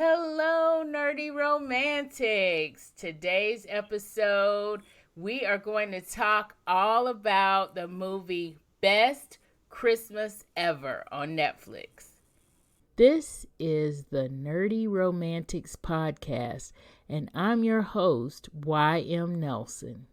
Hello, nerdy romantics. Today's episode, we are going to talk all about the movie Best Christmas Ever on Netflix. This is the Nerdy Romantics Podcast, and I'm your host, Y.M. Nelson.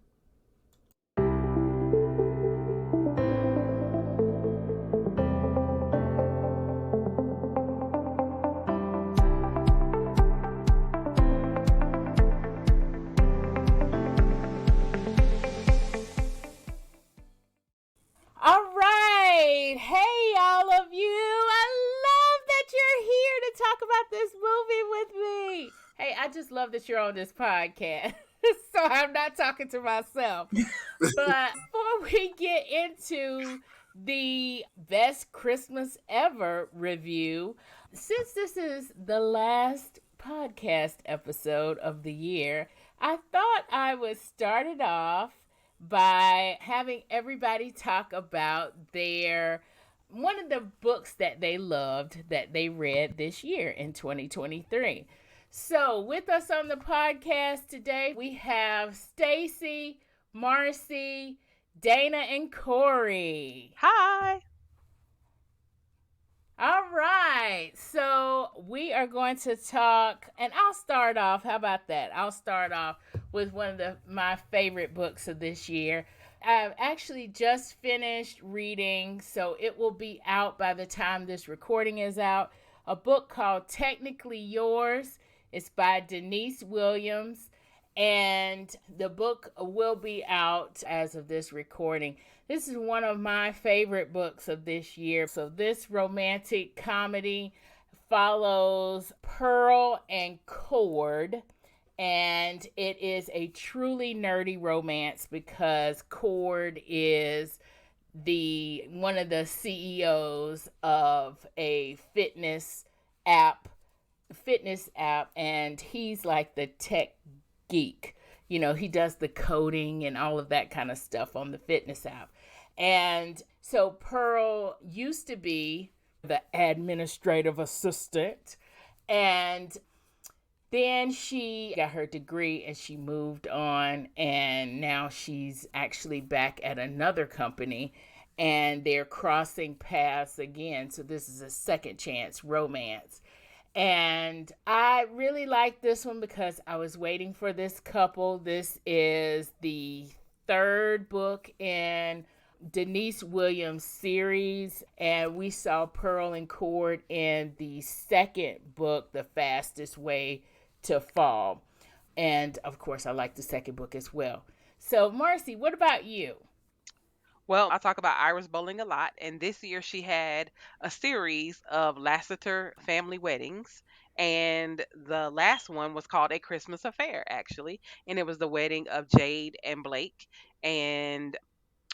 Hey, all of you. I love that you're here to talk about this movie with me. Hey, I just love that you're on this podcast. So I'm not talking to myself. But before we get into the Best Christmas Ever review, since this is the last podcast episode of the year, I thought I would start it off by having everybody talk about one of the books that they loved that they read this year in 2023. So with us on the podcast today, we have Staci, Marcie, Dana, and Corey. Hi. All right, so we are going to talk, and I'll start off. How about that? I'll start off with one of my favorite books of this year. I've actually just finished reading, so it will be out by the time this recording is out, a book called Technically Yours. It's by Denise Williams, and the book will be out as of this recording. This is one of my favorite books of this year. So this romantic comedy follows Pearl and Cord, and it is a truly nerdy romance because Cord is one of the CEOs of a fitness app, and he's like the tech geek. You know, he does the coding and all of that kind of stuff on the fitness app. And so Pearl used to be the administrative assistant, and then she got her degree and she moved on, and now she's actually back at another company and they're crossing paths again. So this is a second chance romance. And I really like this one because I was waiting for this couple. This is the third book in Denise Williams series, and we saw Pearl and Cord in the second book, The Fastest Way to Fall. And of course, I like the second book as well. So Marcie, what about you? Well, I talk about Iris Bowling a lot, and this year she had a series of Lassiter family weddings, and the last one was called A Christmas Affair, actually, and it was the wedding of Jade and Blake, and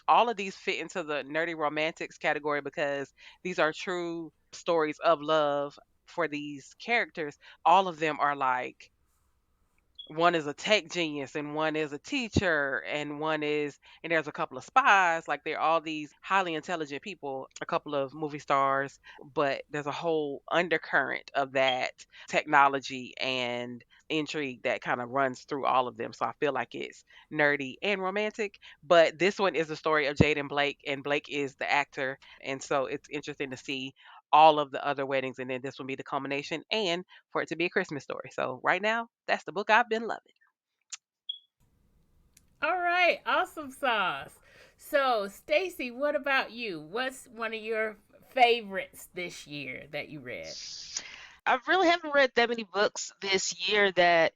all of these fit into the nerdy romantics category because these are true stories of love for these characters. All of them are like, one is a tech genius and one is a teacher and there's a couple of spies. Like, they're all these highly intelligent people, a couple of movie stars, but there's a whole undercurrent of that technology and intrigue that kind of runs through all of them. So I feel like it's nerdy and romantic, but this one is the story of Jade and Blake is the actor, and so it's interesting to see all of the other weddings, and then this will be the culmination, and for it to be a Christmas story. So right now, that's the book I've been loving. All right, awesome sauce. So Staci, what about you? What's one of your favorites this year that you read? I really haven't read that many books this year that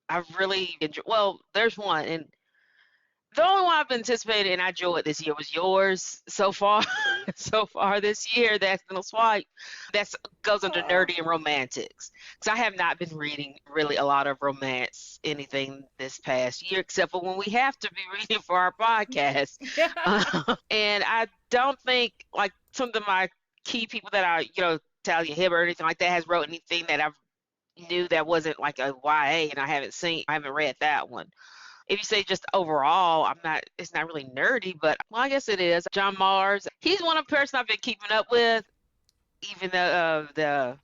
I've really enjoyed. Well, there's one, and the only one I've anticipated and I enjoyed this year was yours so far. So far this year, the Accidental Swipe. That goes under nerdy and romantics. Because I have not been reading really a lot of romance, anything this past year, except for when we have to be reading for our podcast. And I don't think, like, some of my key people that are, Talia Hibbert or anything like that has wrote anything that I've knew that wasn't like a YA, and I haven't read that one. If you say just overall, it's not really nerdy, but well, I guess it is. John Mars, he's one of the person I've been keeping up with, even though the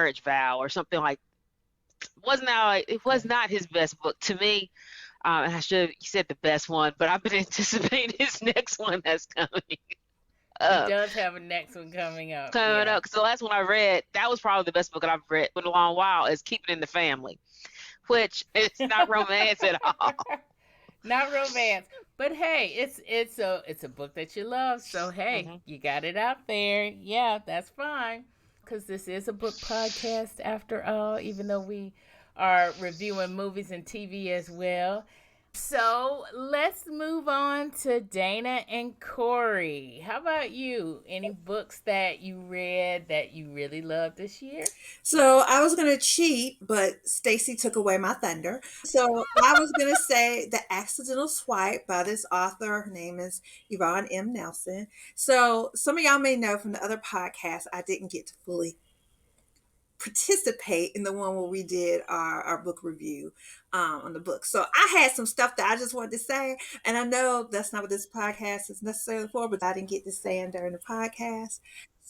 marriage vow or something like. It was not his best book to me. And I should have said the best one, but I've been anticipating his next one that's coming He up. does have a next one coming up. Because the last one I read, that was probably the best book that I've read in a long while, is Keep It in the Family, which it's not romance at all. Not romance, but hey, it's a book that you love, so hey, you got it out there. Yeah, that's fine, because this is a book podcast after all, even though we are reviewing movies and TV as well. So let's move on to Dana and Corey. How about you? Any books that you read that you really loved this year? So I was going to cheat, but Staci took away my thunder. So I was going to say The Accidental Swipe by this author. Her name is Yvonne M. Nelson. So some of y'all may know from the other podcast, I didn't get to fully participate in the one where we did our book review on the book. So I had some stuff that I just wanted to say, and I know that's not what this podcast is necessarily for, but I didn't get to say it during the podcast.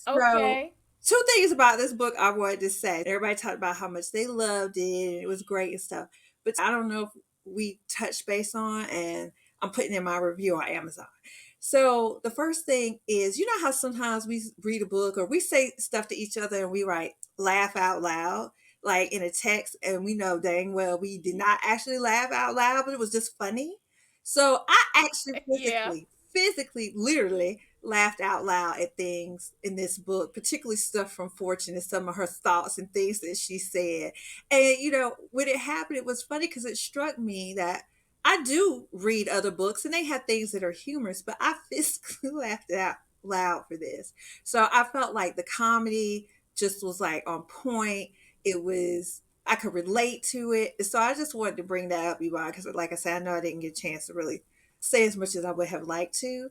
Okay. So, two things about this book I wanted to say. Everybody talked about how much they loved it, and it was great and stuff, but I don't know if we touched base on, and I'm putting in my review on Amazon. So the first thing is, you know how sometimes we read a book or we say stuff to each other and we write laugh out loud, like in a text, and we know dang well we did not actually laugh out loud, but it was just funny. So I actually physically, literally laughed out loud at things in this book, particularly stuff from Fortune and some of her thoughts and things that she said. And, you know, when it happened, it was funny because it struck me that I do read other books and they have things that are humorous, but I physically laughed out loud for this. So I felt like the comedy just was like on point. It was, I could relate to it. So I just wanted to bring that up, Yvonne, because like I said, I know I didn't get a chance to really say as much as I would have liked to.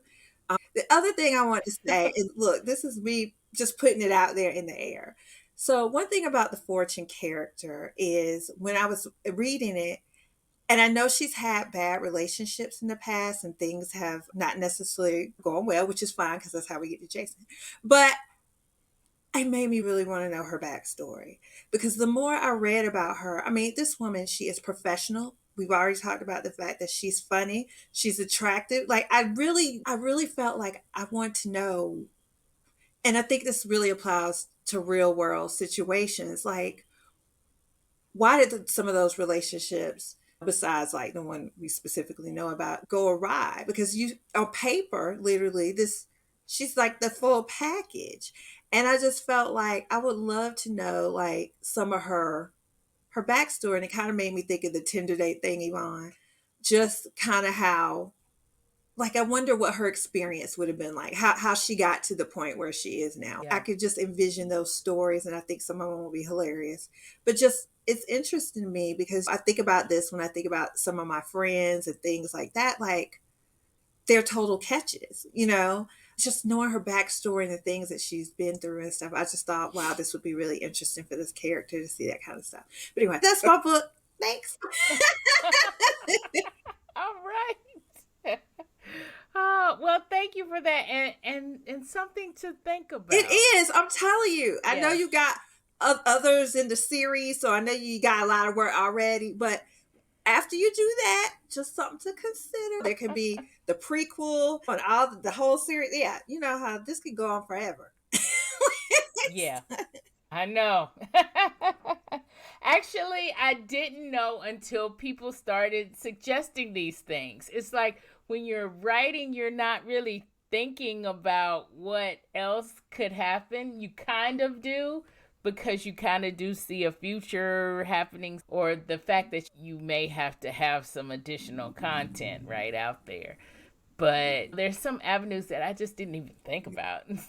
The other thing I want to say is, look, this is me just putting it out there in the air. So one thing about the Fortune character is when I was reading it, and I know she's had bad relationships in the past and things have not necessarily gone well, which is fine because that's how we get to Jason. But it made me really want to know her backstory, because the more I read about her, I mean, this woman, she is professional. We've already talked about the fact that she's funny, she's attractive. Like I really felt like I want to know, and I think this really applies to real world situations. Like, why did some of those relationships, besides like the one we specifically know about, go awry? Because you, on paper, literally, she's like the full package. And I just felt like I would love to know like some of her backstory. And it kind of made me think of the Tinder date thing, Yvonne. Just kind of how, like, I wonder what her experience would have been like, how she got to the point where she is now. Yeah. I could just envision those stories, and I think some of them will be hilarious. But just, it's interesting to me because I think about this when I think about some of my friends and things like that, like they're total catches, you know, just knowing her backstory and the things that she's been through and stuff. I just thought, wow, this would be really interesting for this character to see that kind of stuff. But anyway, that's my book. Thanks. All right. Well, thank you for that, and something to think about. It is. I'm telling you. I know you got others in the series, so I know you got a lot of work already. But after you do that, just something to consider. There could be the prequel and all the whole series. Yeah, you know how this could go on forever. Yeah, I know. Actually, I didn't know until people started suggesting these things. It's like when you're writing, you're not really thinking about what else could happen. You kind of do, because you kind of do see a future happening, or the fact that you may have to have some additional content right out there. But there's some avenues that I just didn't even think about. And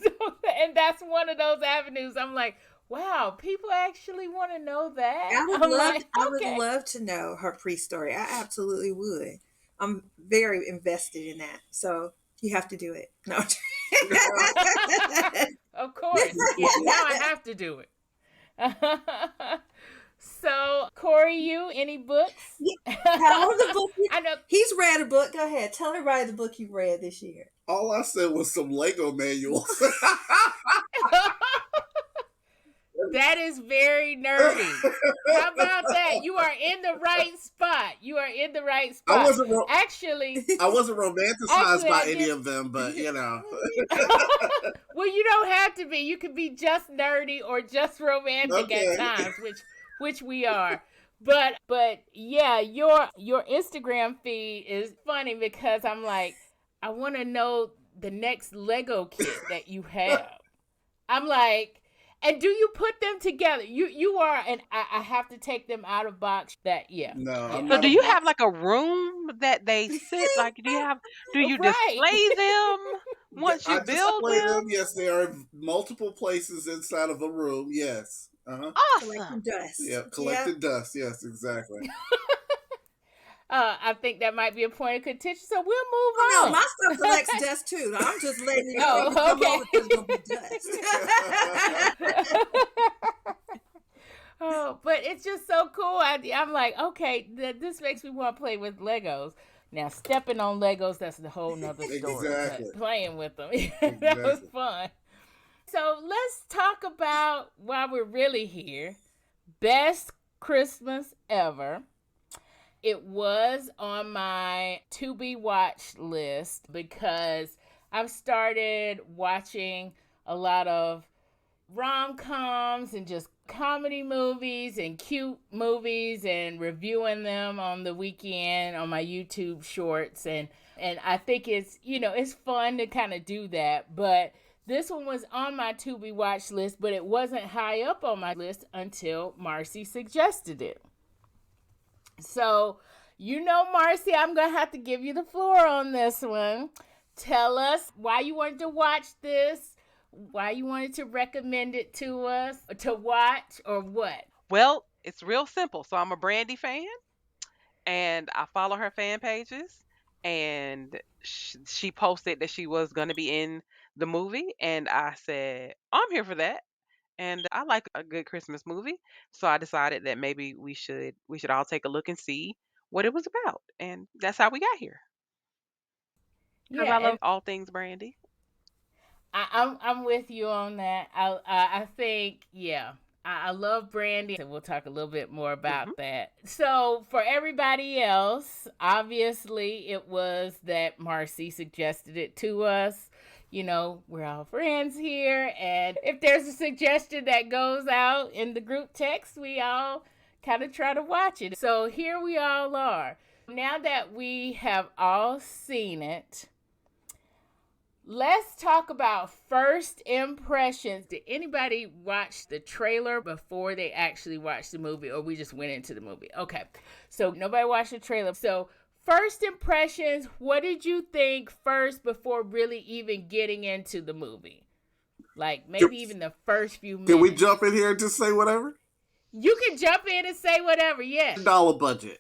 that's one of those avenues. I'm like, wow, people actually want to know that. I would love to know her pre-story. I absolutely would. I'm very invested in that. So you have to do it. No. Of course. Yeah, now I have to do it. So, Corey, you, any books? Tell the book. I know. He's read a book. Go ahead. Tell everybody the book you read this year. All I said was some Lego manuals. That is very nerdy. How about that? You are in the right spot. You are in the right spot. Actually, I wasn't romanticized by any of them, but well, you don't have to be. You can be just nerdy or just romantic at times, which we are. But yeah, your Instagram feed is funny because I'm like, I want to know the next Lego kit that you have. I'm like, and do you put them together? You are, and I have to take them out of box. No. So do you have like a room that they sit? Like, do you display them once you build them? Yes, there are multiple places inside of a room. Yes. Awesome. Collecting dust. Yeah, collecting dust. Yes, exactly. I think that might be a point of contention, so we'll move on. No, my stuff collects dust too. I'm just letting you know. Okay. There's gonna be dust. Oh, but it's just so cool. I'm like, okay, this makes me want to play with Legos. Now, stepping on Legos, that's a whole nother story. Exactly. But playing with them, that was fun. So let's talk about, while we're really here, best Christmas ever. It was on my to be watched list because I've started watching a lot of rom-coms and just comedy movies and cute movies and reviewing them on the weekend on my YouTube shorts. And I think it's, it's fun to kind of do that. But this one was on my to be watched list, but it wasn't high up on my list until Marcie suggested it. So, Marcie, I'm going to have to give you the floor on this one. Tell us why you wanted to watch this, why you wanted to recommend it to us, to watch, or what? Well, it's real simple. So I'm a Brandy fan, and I follow her fan pages, and she posted that she was going to be in the movie, and I said, I'm here for that. And I like a good Christmas movie, so I decided that maybe we should all take a look and see what it was about, and that's how we got here. Because I love all things Brandy. I'm with you on that. I think I love Brandy, and we'll talk a little bit more about that. So for everybody else, obviously it was that Marcie suggested it to us. We're all friends here, and if there's a suggestion that goes out in the group text, we all kind of try to watch it. So here we all are. Now that we have all seen it, let's talk about first impressions. Did anybody watch the trailer before they actually watched the movie, or we just went into the movie? Okay, so nobody watched the trailer. So first impressions, what did you think first before really even getting into the movie? Like maybe even the first few minutes. Can we jump in here and just say whatever? You can jump in and say whatever, yes. $10 budget.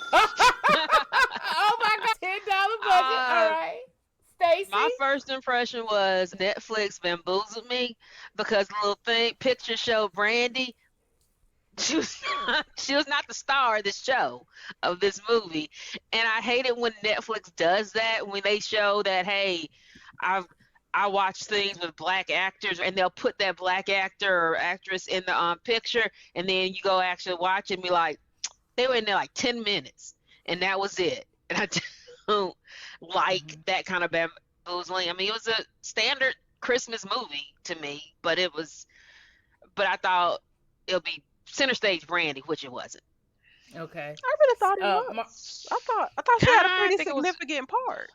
Oh my God, $10 budget. All right. Staci? My first impression was Netflix bamboozled me because the little picture showed Brandy. She was not the star of this show, of this movie. And I hate it when Netflix does that, when they show that, hey, I watch things with black actors, and they'll put that black actor or actress in the picture, and then you go actually watch it and be like, they were in there like 10 minutes, and that was it. And I don't like that kind of bamboozling. I mean, it was a standard Christmas movie to me, but I thought it'll be center stage Brandy, which it wasn't. Okay. I really thought it was. I thought she had a pretty significant part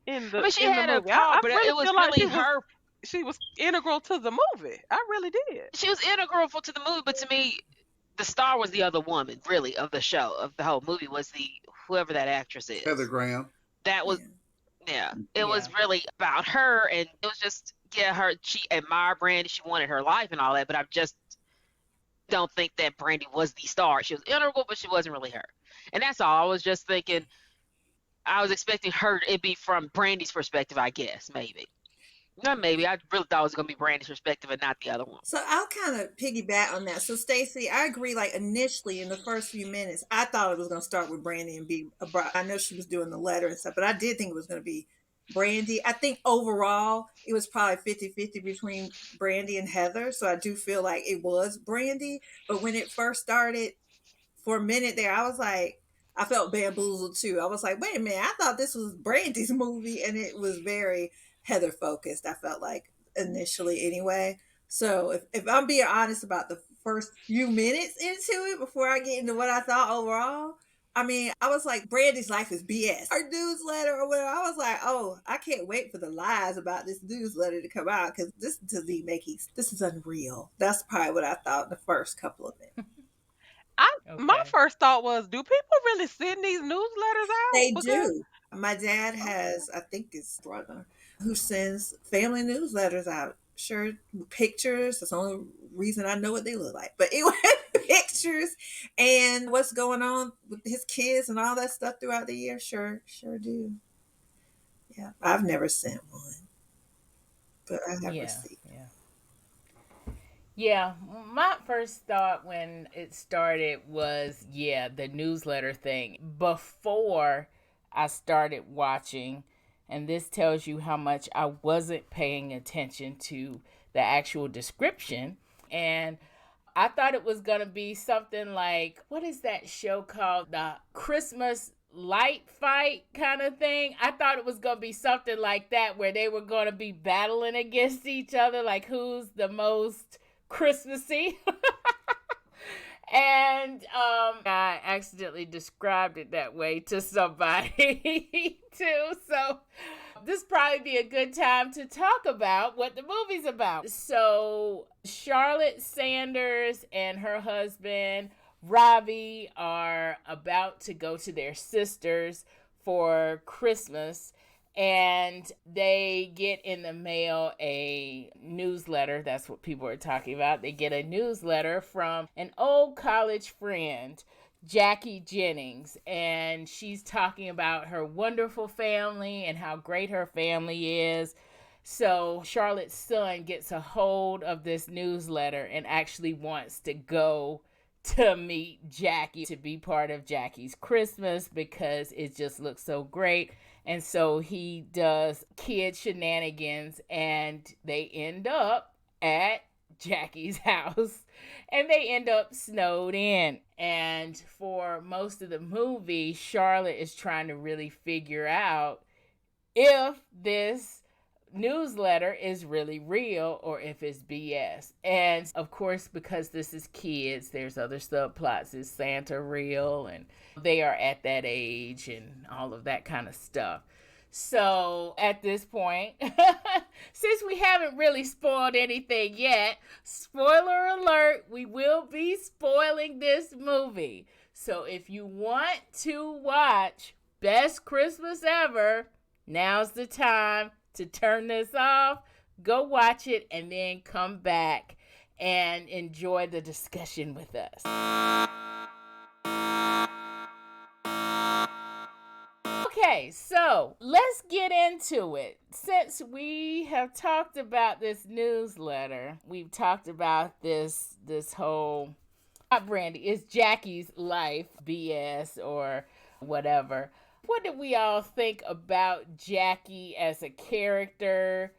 in the she in had the a movie. part, but really it was feel like really her. She was integral to the movie. I really did. She was integral to the movie, but to me, the star was the other woman, really, of the show, of the whole movie, was whoever that actress is. Heather Graham. That was, it was really about her, and it was just, she admired Brandy, she wanted her life and all that, but I just don't think that Brandy was the star. She was integral, but she wasn't really her. And that's all. I was just thinking, I was expecting her to be from Brandy's perspective, I guess, maybe. Not maybe. I really thought it was going to be Brandy's perspective and not the other one. So I'll kind of piggyback on that. So Staci, I agree. Like initially in the first few minutes, I thought it was going to start with Brandy and be a bride. I know she was doing the letter and stuff, but I did think it was going to be Brandy. I think overall it was probably 50-50 between Brandy and Heather. So I do feel like it was Brandy. But when it first started, for a minute there, I was like, I felt bamboozled too. I was like, wait a minute, I thought this was Brandy's movie, and it was very Heather focused. I felt like initially, anyway. So if I'm being honest about the first few minutes into it before I get into what I thought overall, I mean, I was like, Brandy's life is BS. Our newsletter or whatever. I was like, oh, I can't wait for the lies about this newsletter to come out because this doesn't even make sense. This is unreal. That's probably what I thought the first couple of minutes. My Okay. first thought was, do people really send these newsletters out? They Because do. My dad has, I think his brother, who sends family newsletters out. Sure, pictures. That's the only reason I know what they look like. But anyway, pictures and what's going on with his kids and all that stuff throughout the year. Sure do. Yeah, I've never sent one, but I have Yeah, received. yeah. Yeah, my first thought when it started was, yeah, the newsletter thing. Before I started watching, and this tells you how much I wasn't paying attention to the actual description. And I thought it was going to be something like, what is that show called? The Christmas light fight kind of thing. I thought it was going to be something like that where they were going to be battling against each other, like who's the most Christmassy. And I accidentally described it that way to somebody too. So this probably be a good time to talk about what the movie's about. So Charlotte Sanders and her husband Robbie are about to go to their sister's for Christmas, and they get in the mail a newsletter. That's what people are talking about. They get a newsletter from an old college friend, Jackie Jennings, and she's talking about her wonderful family and how great her family is. So Charlotte's son gets a hold of this newsletter and actually wants to go to meet Jackie, to be part of Jackie's Christmas, because it just looks so great. And so he does kid shenanigans, and they end up at Jackie's house, and they end up snowed in. And for most of the movie, Charlotte is trying to really figure out if this newsletter is really real or if it's BS. And of course, because this is kids, there's other subplots. Is Santa real? And they are at that age and all of that kind of stuff. So at this point, since we haven't really spoiled anything yet, spoiler alert, we will be spoiling this movie. So if you want to watch Best Christmas Ever, now's the time to turn this off, go watch it, and then come back and enjoy the discussion with us. Okay, so let's get into it. Since we have talked about this newsletter, we've talked about this whole, not Brandy, it's Jackie's life BS or whatever. What did we all think about Jackie as a character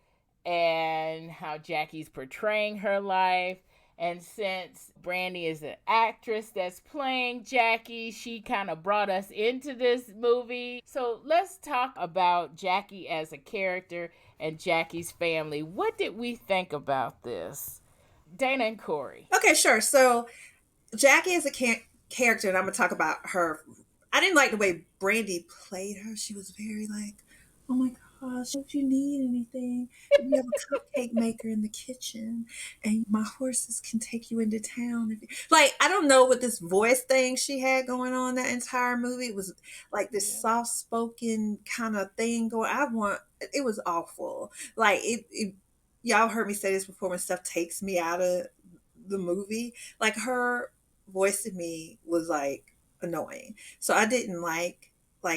and how Jackie's portraying her life? And since Brandy is an actress that's playing Jackie, she kind of brought us into this movie. So let's talk about Jackie as a character and Jackie's family. What did we think about this? Dana and Corey. Okay, sure. So Jackie is a character, and I'm going to talk about her. I didn't like the way Brandy played her. She was very like, oh my gosh, if you need anything, we have a cupcake maker in the kitchen, and my horses can take you into town. Like, I don't know what this voice thing she had going on that entire movie. It was like this soft spoken kind of thing going. It was awful. Like, y'all heard me say this before, when stuff takes me out of the movie. Like, her voice to me was like annoying. So I didn't like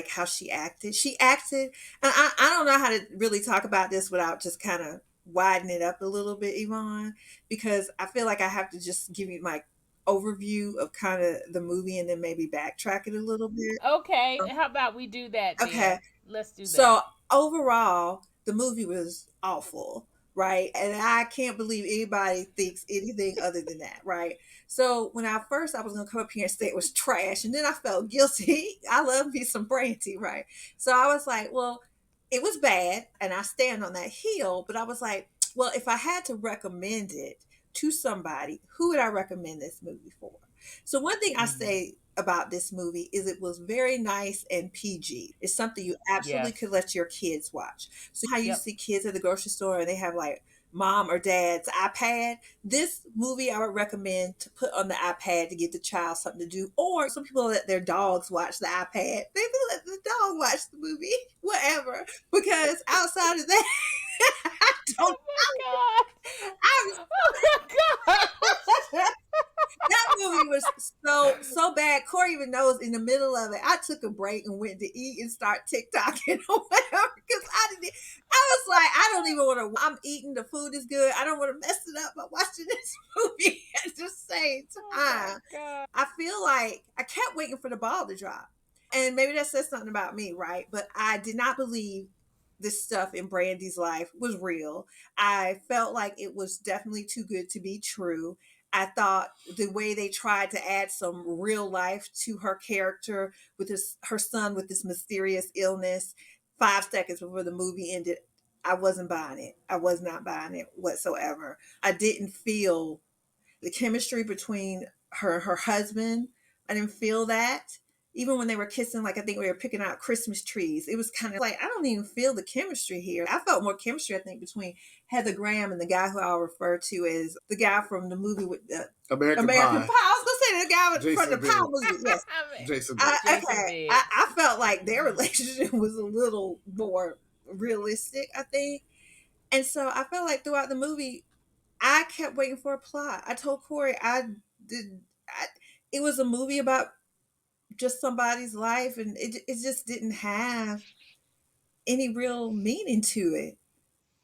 how she acted. She acted, and I don't know how to really talk about this without just kind of widen it up a little bit, Yvonne, because I feel like I have to just give you my overview of kind of the movie and then maybe backtrack it a little bit. Okay, how about we do that then? Okay. Let's do that. So overall, the movie was awful, right? And I can't believe anybody thinks anything other than that, right? So when I was gonna come up here and say it was trash, and then I felt guilty. I love me some Brandy, right? So I was like, well, it was bad, and I stand on that hill. But I was like, well, if I had to recommend it to somebody, who would I recommend this movie for? So one thing I say about this movie is it was very nice and PG. It's something you absolutely Yes. could let your kids watch. So how you Yep. see kids at the grocery store and they have like mom or dad's iPad. This movie I would recommend to put on the iPad to give the child something to do. Or some people let their dogs watch the iPad. Maybe let the dog watch the movie, whatever. Because outside of that, I don't. God. I'm Oh my God. that movie was so bad. Corey even knows in the middle of it, I took a break and went to eat and start TikToking or whatever because I was like, I don't even want to. I'm eating, the food is good. I don't want to mess it up by watching this movie at the same time. God. I feel like I kept waiting for the ball to drop, and maybe that says something about me, right? But I did not believe this stuff in Brandy's life was real. I felt like it was definitely too good to be true. I thought the way they tried to add some real life to her character with her son with this mysterious illness 5 seconds before the movie ended, I wasn't buying it. I was not buying it whatsoever. I didn't feel the chemistry between her and her husband. I didn't feel that. Even when they were kissing, like I think we were picking out Christmas trees, it was kind of like I don't even feel the chemistry here. I felt more chemistry, I think, between Heather Graham and the guy who I'll refer to as the guy from the movie with the American American Pie. Pie. I was gonna say the guy Jason from the Biggs. Pie movie. Yes, Jason Jason okay. Biggs. I felt like their relationship was a little more realistic, I think. And so I felt like throughout the movie, I kept waiting for a plot. I told Corey did. I, it was a movie about just somebody's life, and it just didn't have any real meaning to it.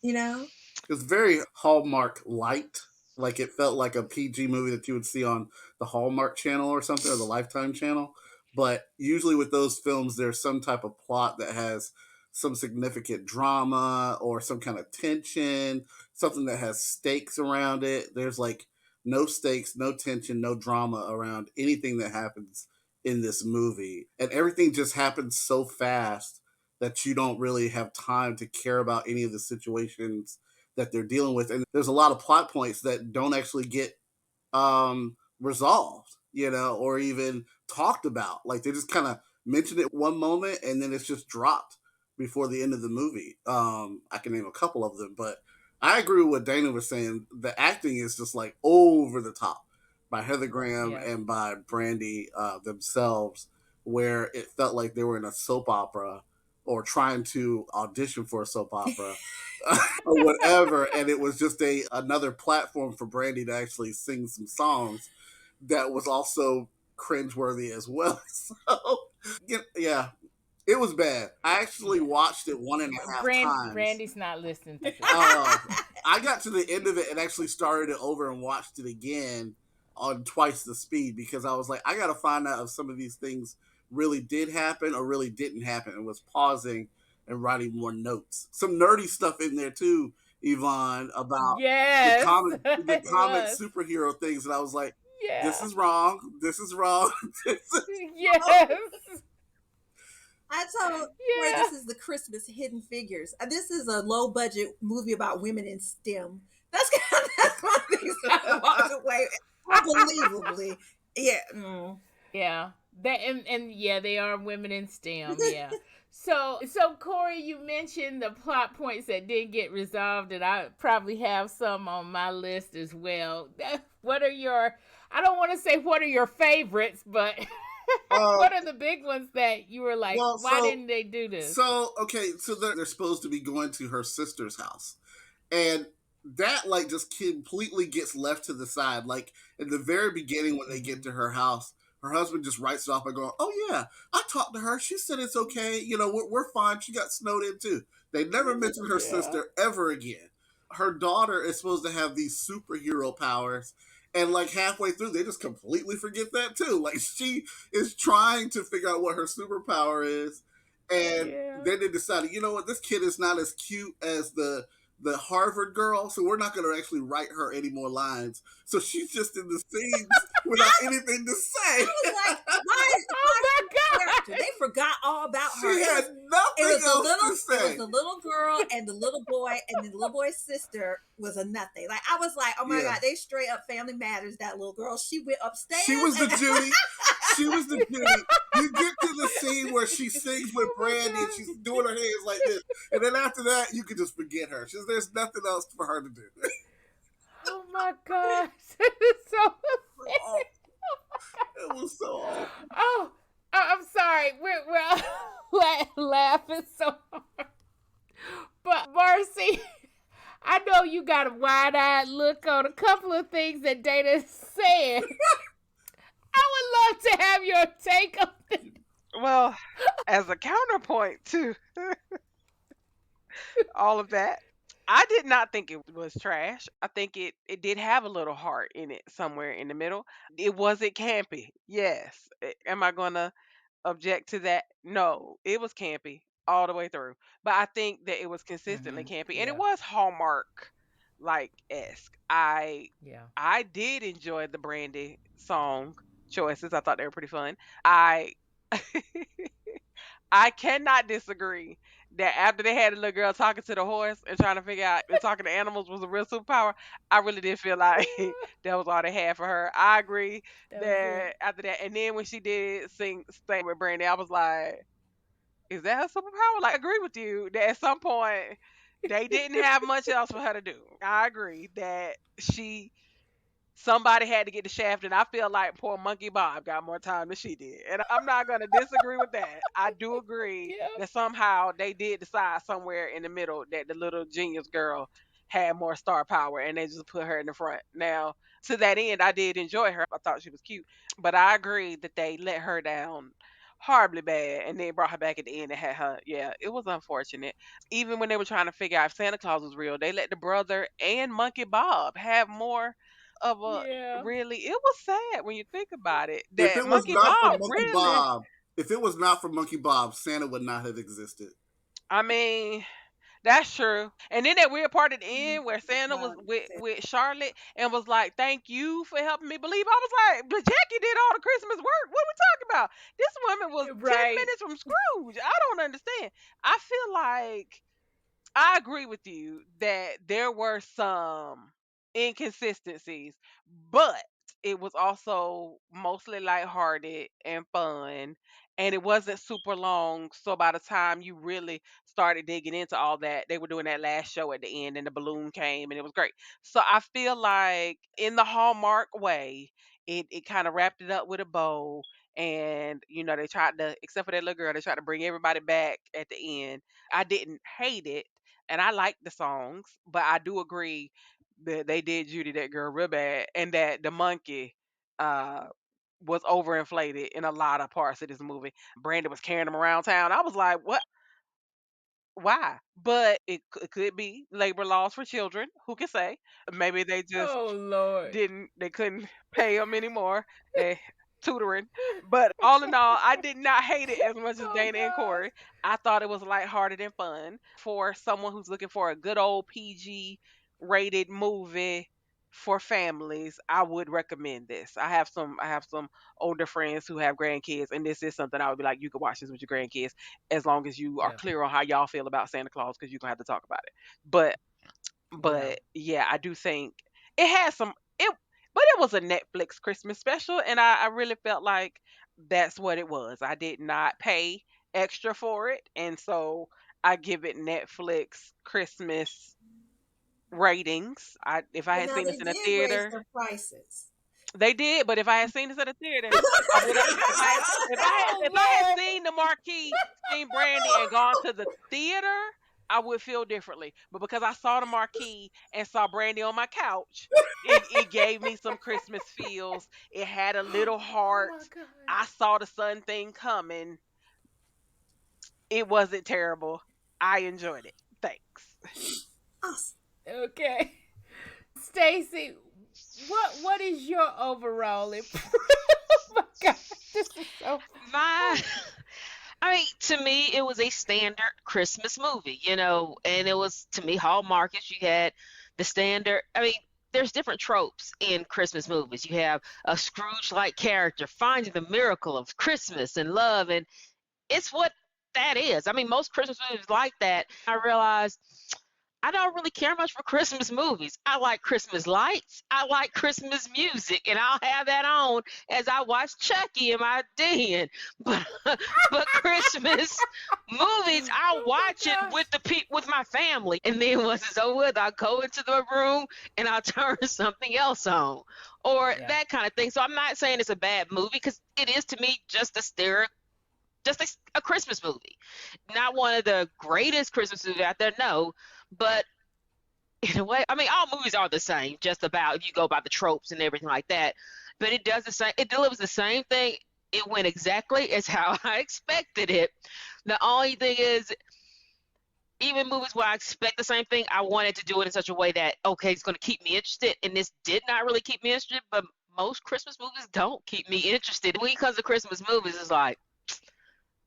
You know? It's very Hallmark light. Like it felt like a PG movie that you would see on the Hallmark channel or something, or the Lifetime channel. But usually with those films, there's some type of plot that has some significant drama or some kind of tension, something that has stakes around it. There's like no stakes, no tension, no drama around anything that happens in this movie. And everything just happens so fast that you don't really have time to care about any of the situations that they're dealing with. And there's a lot of plot points that don't actually get resolved, or even talked about. Like they just kind of mention it one moment and then it's just dropped before the end of the movie. I can name a couple of them, but I agree with what Dana was saying. The acting is just like over the top by Heather Graham and by Brandy themselves, where it felt like they were in a soap opera or trying to audition for a soap opera or whatever, and it was just another platform for Brandy to actually sing some songs that was also cringeworthy as well. So yeah, it was bad. I actually watched it one and a half times. Brandy's not listening to this. I got to the end of it and actually started it over and watched it again on twice the speed because I was like, I got to find out if some of these things really did happen or really didn't happen, and was pausing and writing more notes. Some nerdy stuff in there too, Yvonne, about yes, the comic superhero things, and I was like, this is wrong. This is wrong. Yes. I told Corey this is the Christmas Hidden Figures. This is a low budget movie about women in STEM. That's one of the things that I walked away unbelievably. Yeah. Yeah. They are women in STEM. Yeah. So Corey, you mentioned the plot points that didn't get resolved, and I probably have some on my list as well. What are your? I don't want to say what are your favorites, but what are the big ones that you were like, why didn't they do this? So they're supposed to be going to her sister's house, and that like just completely gets left to the side. Like in the very beginning, when they get to her house, her husband just writes it off by going, "Oh yeah, I talked to her. She said it's okay. We're fine. She got snowed in too." They never mentioned her sister ever again. Her daughter is supposed to have these superhero powers, and like halfway through, they just completely forget that too. Like she is trying to figure out what her superpower is, And Yeah. then they decided, you know what, this kid is not as cute as the Harvard girl, so we're not going to actually write her any more lines. So she's just in the scenes without anything to say. I was like, why Oh my character? God. They forgot all about her. She had nothing It else to was say. the little girl and the little boy, and the little boy's sister was a nothing. Like, I was like, oh my Yeah. God, they straight up Family Matters. That little girl, she went upstairs. She was the Judy. She was the Judy. You get to the scene where she sings with Brandy and she's doing her hands like this. And then after that, you can just forget her. There's nothing else for her to do. Oh my gosh. It's so It was so awful. Oh, I'm sorry. We're laughing so hard. But Marcie, I know you got a wide-eyed look on a couple of things that Dana said. I would love to have your take on this. Well, as a counterpoint to all of that, I did not think it was trash. I think it did have a little heart in it somewhere in the middle. It wasn't campy. Yes. Am I going to object to that? No, it was campy all the way through. But I think that it was consistently campy, and it Yeah. was Hallmark like esque. I Yeah. did enjoy the Brandy song choices. I thought they were pretty fun. I I cannot disagree that after they had the little girl talking to the horse and trying to figure out if talking to animals was a real superpower, I really did feel like that was all they had for her. I agree That was that it. after that, and then when she did sing with Brandy, I was like, is that a superpower? Like, I agree with you that at some point they didn't have much else for her to do. I agree that somebody had to get the shaft, and I feel like poor Monkey Bob got more time than she did. And I'm not going to disagree with that. I do agree Yeah. that somehow they did decide somewhere in the middle that the little genius girl had more star power, and they just put her in the front. Now, to that end, I did enjoy her. I thought she was cute. But I agree that they let her down horribly bad, and then brought her back at the end and had her. Yeah, it was unfortunate. Even when they were trying to figure out if Santa Claus was real, they let the brother and Monkey Bob have more of a Yeah. really. It was sad when you think about it If that it was Monkey not for Bob Monkey really. Bob, Santa would not have existed. I mean, that's true. And then that weird part at the end where Santa was with Charlotte and was like, "Thank you for helping me believe." I was like, "But Jackie did all the Christmas work. What are we talking about? This woman was 10 Right. minutes from Scrooge. I don't understand." I feel like I agree with you that there were some inconsistencies, but it was also mostly lighthearted and fun, and it wasn't super long. So by the time you really started digging into all that, they were doing that last show at the end, and the balloon came, and it was great. So I feel like in the Hallmark way, it kind of wrapped it up with a bow. And they tried to, except for that little girl, they tried to bring everybody back at the end. I didn't hate it, and I like the songs, but I do agree that they did Judy that girl real bad, and that the monkey uh was overinflated in a lot of parts of this movie. Brandon was carrying him around town. I was like, what? Why? But it could be labor laws for children. Who can say? Maybe they just Oh Lord. they couldn't pay them anymore. They tutoring. But all in all, I did not hate it as much as Oh Dana and God. Corey. I thought it was lighthearted and fun for someone who's looking for a good old PG rated movie for families. I would recommend this. I have some older friends who have grandkids, and this is something I would be like, you can watch this with your grandkids as long as you are Yeah. clear on how y'all feel about Santa Claus, because you're gonna have to talk about it. But Yeah. but yeah, I do think it has some it but it was a Netflix Christmas special, and I really felt like that's what it was. I did not pay extra for it, and so I give it Netflix Christmas ratings. If I But had now seen they this in a did raise theater, their prices. they did, but if I had seen this at a theater, I would have. If I had Lord. seen the marquee, seen Brandy, and gone to the theater, I would feel differently. But because I saw the marquee and saw Brandy on my couch, it gave me some Christmas feels. It had a little heart. Oh my God. I saw the sun thing coming. It wasn't terrible. I enjoyed it. Thanks. Awesome. Okay. Staci, what is your overall impression? Oh my God. This is so My, I mean, to me, it was a standard Christmas movie, and it was, to me, Hallmarkish. You had the standard. I mean, there's different tropes in Christmas movies. You have a Scrooge-like character finding the miracle of Christmas and love, and it's what that is. I mean, most Christmas movies like that. I realized I don't really care much for Christmas movies. I like Christmas lights. I like Christmas music, and I'll have that on as I watch Chucky in my den. But Christmas movies, I'll watch it with my family, and then once it's over with, I'll go into the room and I'll turn something else on, or that kind of thing. So I'm not saying it's a bad movie, because it is, to me, just a Christmas movie. Not one of the greatest Christmas movies out there, no. But in a way, I mean, all movies are the same, just about, if you go by the tropes and everything like that. But it does the same. It delivers the same thing. It went exactly as how I expected it. The only thing is, even movies where I expect the same thing, I wanted to do it in such a way that, okay, it's going to keep me interested. And this did not really keep me interested, but most Christmas movies don't keep me interested. When it comes to Christmas movies, it's like,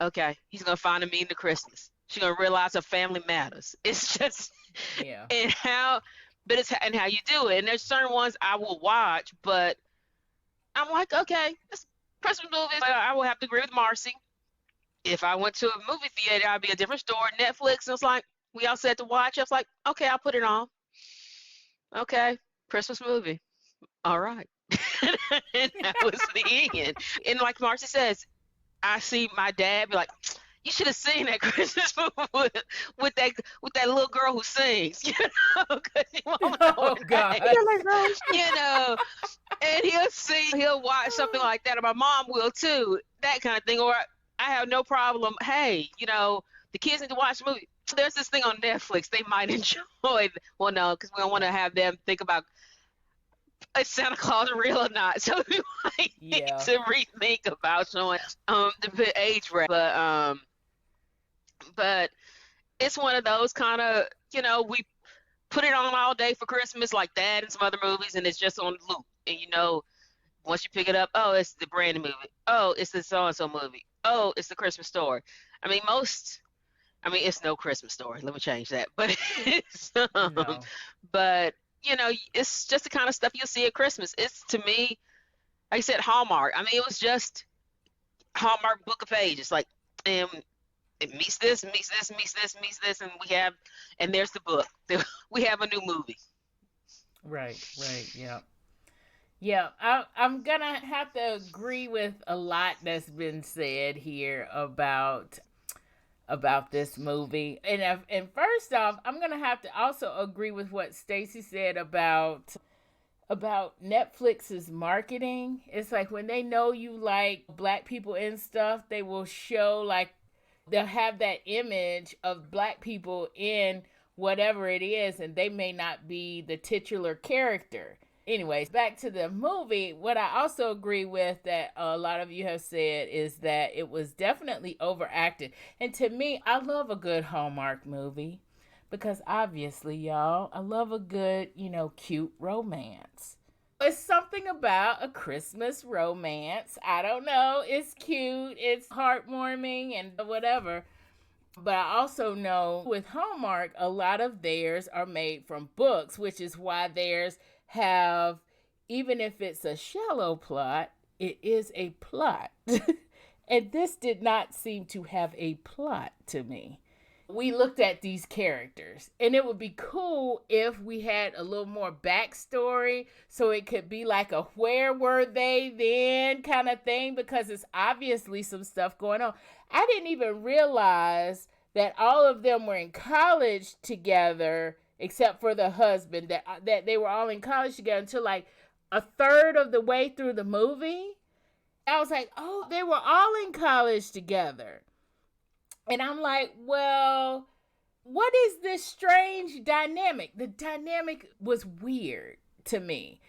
okay, he's going to find a meaning to Christmas. She's going to realize her family matters. It's just, and how you do it. And there's certain ones I will watch, but I'm like, okay, this Christmas movie, I will have to agree with Marcie. If I went to a movie theater, I'd be a different story. Netflix, and it's like, we all said to watch. I was like, okay, I'll put it on. Okay, Christmas movie. All right. And that was the end. And like Marcie says, I see my dad be like, you should have seen that Christmas movie with that little girl who sings, because you won't know her name, and he'll watch something like that, or my mom will too, that kind of thing. Or I have no problem, hey, the kids need to watch the movie. There's this thing on Netflix they might enjoy. Well, no, because we don't want to have them think about, is Santa Claus real or not? So we might need to rethink about showing the age range. But it's one of those kind of, we put it on all day for Christmas, like that and some other movies, and it's just on loop. And once you pick it up, oh, it's the Brandy movie. Oh, it's the so-and-so movie. Oh, it's the Christmas Story. I mean, it's no Christmas Story. Let me change that. But it's, No. but it's just the kind of stuff you'll see at Christmas. It's, to me, like I said, Hallmark. I mean, it was just Hallmark book of pages. Like, it meets this, meets this, meets this, meets this, and there's the book. We have a new movie. Right, yeah. Yeah, I'm going to have to agree with a lot that's been said here about this movie. And first off, I'm going to have to also agree with what Staci said about Netflix's marketing. It's like when they know you like Black people and stuff, they will show, like, they'll have that image of Black people in whatever it is, and they may not be the titular character. Anyways, back to the movie, what I also agree with that a lot of you have said is that it was definitely overacted. And to me, I love a good Hallmark movie because obviously, y'all, I love a good, cute romance. It's something about a Christmas romance. I don't know. It's cute. It's heartwarming and whatever. But I also know with Hallmark, a lot of theirs are made from books, which is why theirs have, even if it's a shallow plot, it is a plot. And this did not seem to have a plot to me. We looked at these characters, and it would be cool if we had a little more backstory, so it could be like a where were they then kind of thing, because it's obviously some stuff going on. I didn't even realize that all of them were in college together, except for the husband, that they were all in college together until like a third of the way through the movie. I was like, oh, they were all in college together. And I'm like, well, what is this strange dynamic? The dynamic was weird to me.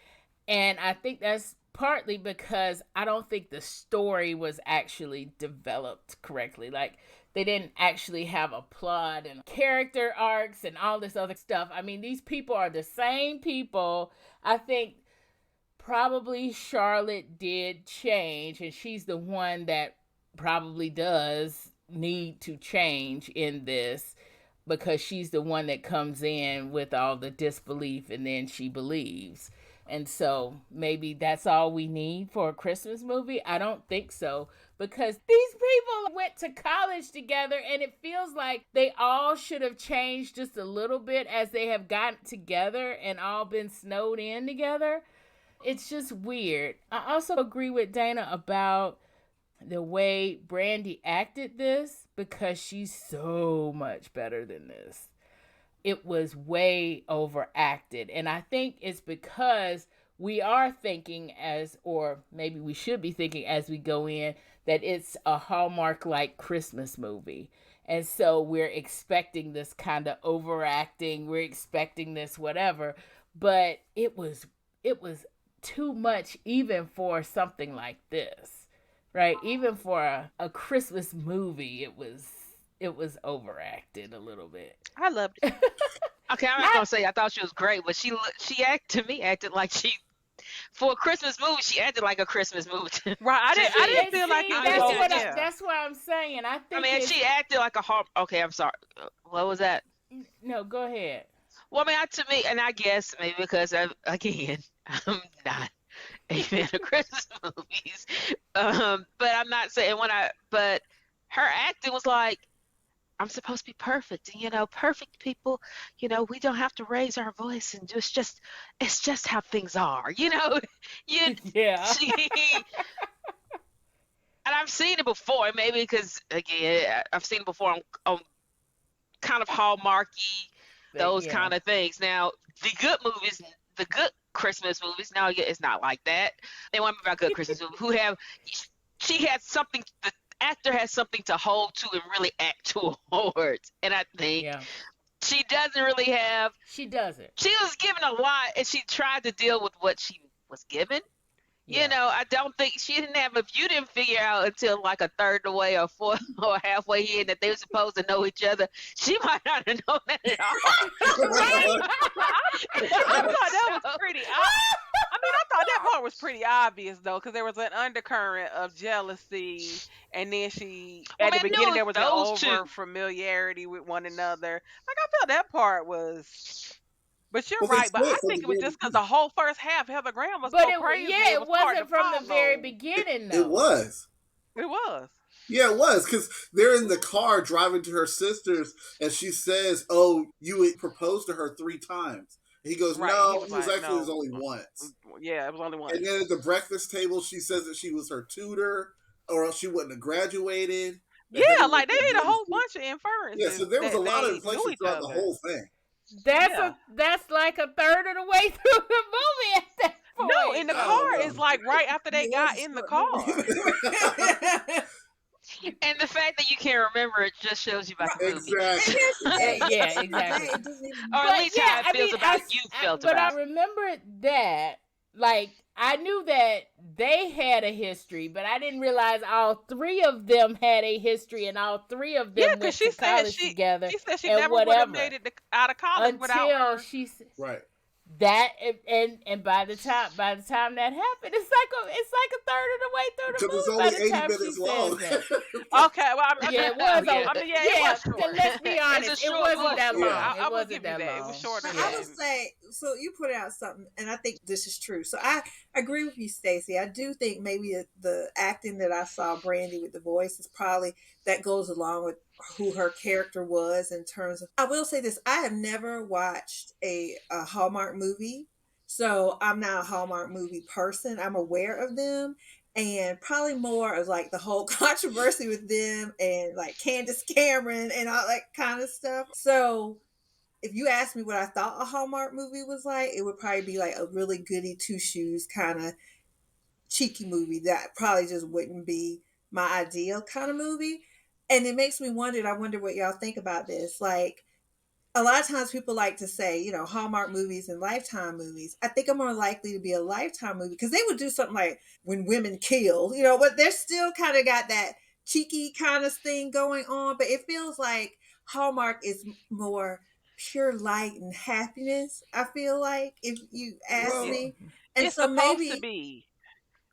And I think that's partly because I don't think the story was actually developed correctly. Like, they didn't actually have a plot and character arcs and all this other stuff. I mean, these people are the same people. I think probably Charlotte did change, and she's the one that probably does need to change in this because she's the one that comes in with all the disbelief and then she believes. And so maybe that's all we need for a Christmas movie. I don't think so, because these people went to college together and it feels like they all should have changed just a little bit as they have gotten together and all been snowed in together. It's just weird. I also agree with Dana about the way Brandy acted this, because she's so much better than this. It was way overacted. And I think it's because we are thinking or maybe we should be thinking as we go in, that it's a Hallmark like Christmas movie. And so we're expecting this kind of overacting. We're expecting this whatever. But it was too much even for something like this. Right? Even for a Christmas movie, it was overacted a little bit. I loved it. Okay, I'm not gonna say I thought she was great, but she acted like she, for a Christmas movie, she acted like a Christmas movie. Right. I didn't feel like it was. That's what I'm saying. I mean, she acted like a harp. Okay, I'm sorry. What was that? No, go ahead. Well, I mean, to me, and I guess maybe because I'm not a fan of Christmas movies, but I'm not saying but her acting was like, I'm supposed to be perfect, and perfect people, we don't have to raise our voice, and it's just how things are, Yeah. And I've seen it before, maybe because again, I've seen it before on kind of Hallmarky, those kind of things. Now, the good Christmas movies, now it's not like that. They want me about good Christmas movies she had something. The actor has something to hold to and really act towards, and I think she doesn't really have. She doesn't. She was given a lot, and she tried to deal with what she was given. Yeah. I don't think she didn't have. If you didn't figure out until like a third of the way or fourth or halfway in that they were supposed to know each other, she might not have known that at all. I thought that was pretty. I thought that part was pretty obvious though, because there was an undercurrent of jealousy, and then at the beginning there was an over familiarity with one another. Like I felt that part was. But you're right. But I think it was just because the whole first half, Heather Graham was so crazy. Yeah, it wasn't from the very beginning, though. It was. It was. Yeah, it was, because they're in the car driving to her sister's, and she says, "Oh, you proposed to her 3 times." And he goes, "No, it was only once." Yeah, it was only once. And then at the breakfast table, she says that she was her tutor, or else she wouldn't have graduated. Yeah, like they had a whole bunch of inferences. Yeah, so there was a lot of inflation throughout the whole thing. That's like a third of the way through the movie at that point. No, in the car is like right after they got in the car. And the fact that you can't remember it just shows you about the movie. Exactly. Yeah, exactly. Or at least how it feels about you felt about it. But I remember that, like, I knew that they had a history, but I didn't realize all 3 of them had a history, and all 3 of them went to college together. She said she never would have made it out of college without her. Right. That and by the time that happened, it's like a third of the way through the movie. Because it's only 80 minutes long. Okay, well, it was. it was short. Let's be honest, it wasn't that long. I It will wasn't give that you that. long. It was shorter. I would say, so you put out something, and I think this is true. So I agree with you, Staci. I do think maybe the acting that I saw Brandy with the voice is probably that goes along with who her character was in terms of. I will say this: I have never watched a Hallmark movie, so I'm not a Hallmark movie person. I'm aware of them, and probably more of like the whole controversy with them and like Candace Cameron and all that kind of stuff. So if you ask me what I thought a Hallmark movie was like, it would probably be like a really goody two shoes kind of cheeky movie that probably just wouldn't be my ideal kind of movie. And it makes me wonder, I wonder what y'all think about this. Like, a lot of times people like to say, Hallmark movies and Lifetime movies. I think I'm more likely to be a Lifetime movie because they would do something like When Women Kill, but they're still kind of got that cheeky kind of thing going on. But it feels like Hallmark is more pure light and happiness, I feel like, if you ask me. And it's so supposed maybe to be.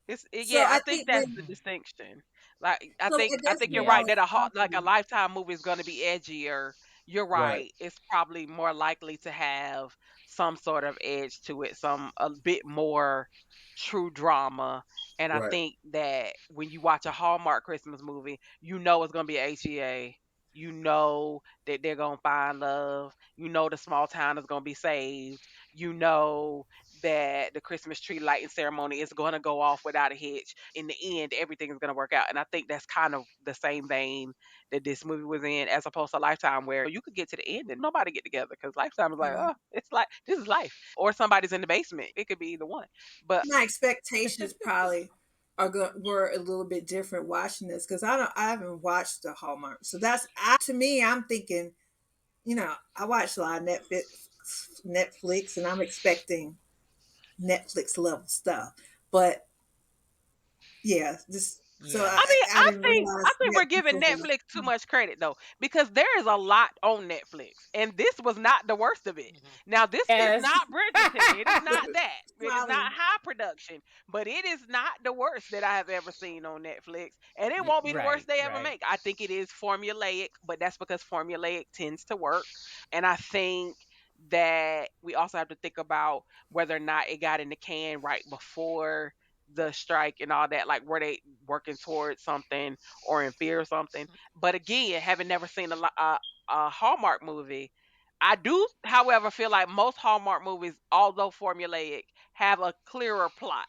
I think that's the distinction. Like I So think it I doesn't think you're Yeah. right sound that like a comedy. Lifetime movie is going to be edgier. You're Right. right. It's probably more likely to have some sort of edge to it, some a bit more true drama. And I Right. think that when you watch a Hallmark Christmas movie, you know it's going to be HEA. You know that they're going to find love. You know the small town is going to be saved. You know that the Christmas tree lighting ceremony is going to go off without a hitch. In the end, everything is going to work out. And I think that's kind of the same vein that this movie was in, as opposed to Lifetime, where you could get to the end and nobody get together because Lifetime is like, Right. oh, it's like this is life, or somebody's in the basement. It could be either one. But My expectations probably were a little bit different watching this because I haven't watched the Hallmark. So that's to me, I'm thinking, I watch a lot of Netflix, and I'm expecting Netflix level stuff. But yeah, this so Yeah. I mean, I didn't I realize think we're Netflix giving was Netflix too much credit though, because there is a lot on Netflix, and this was not the worst of it. Mhm. Now, this is Yes. not Bridgerton. It is not that. It is not probably high production, but it is not the worst that I have ever seen on Netflix, and it won't be the worst Right, they ever right. make. I think it is formulaic, but that's because formulaic tends to work, and I think that we also have to think about whether or not it got in the can right before the strike and all that, like were they working towards something or in fear of something. But again, having never seen a Hallmark movie, I do however feel like most Hallmark movies, although formulaic, have a clearer plot.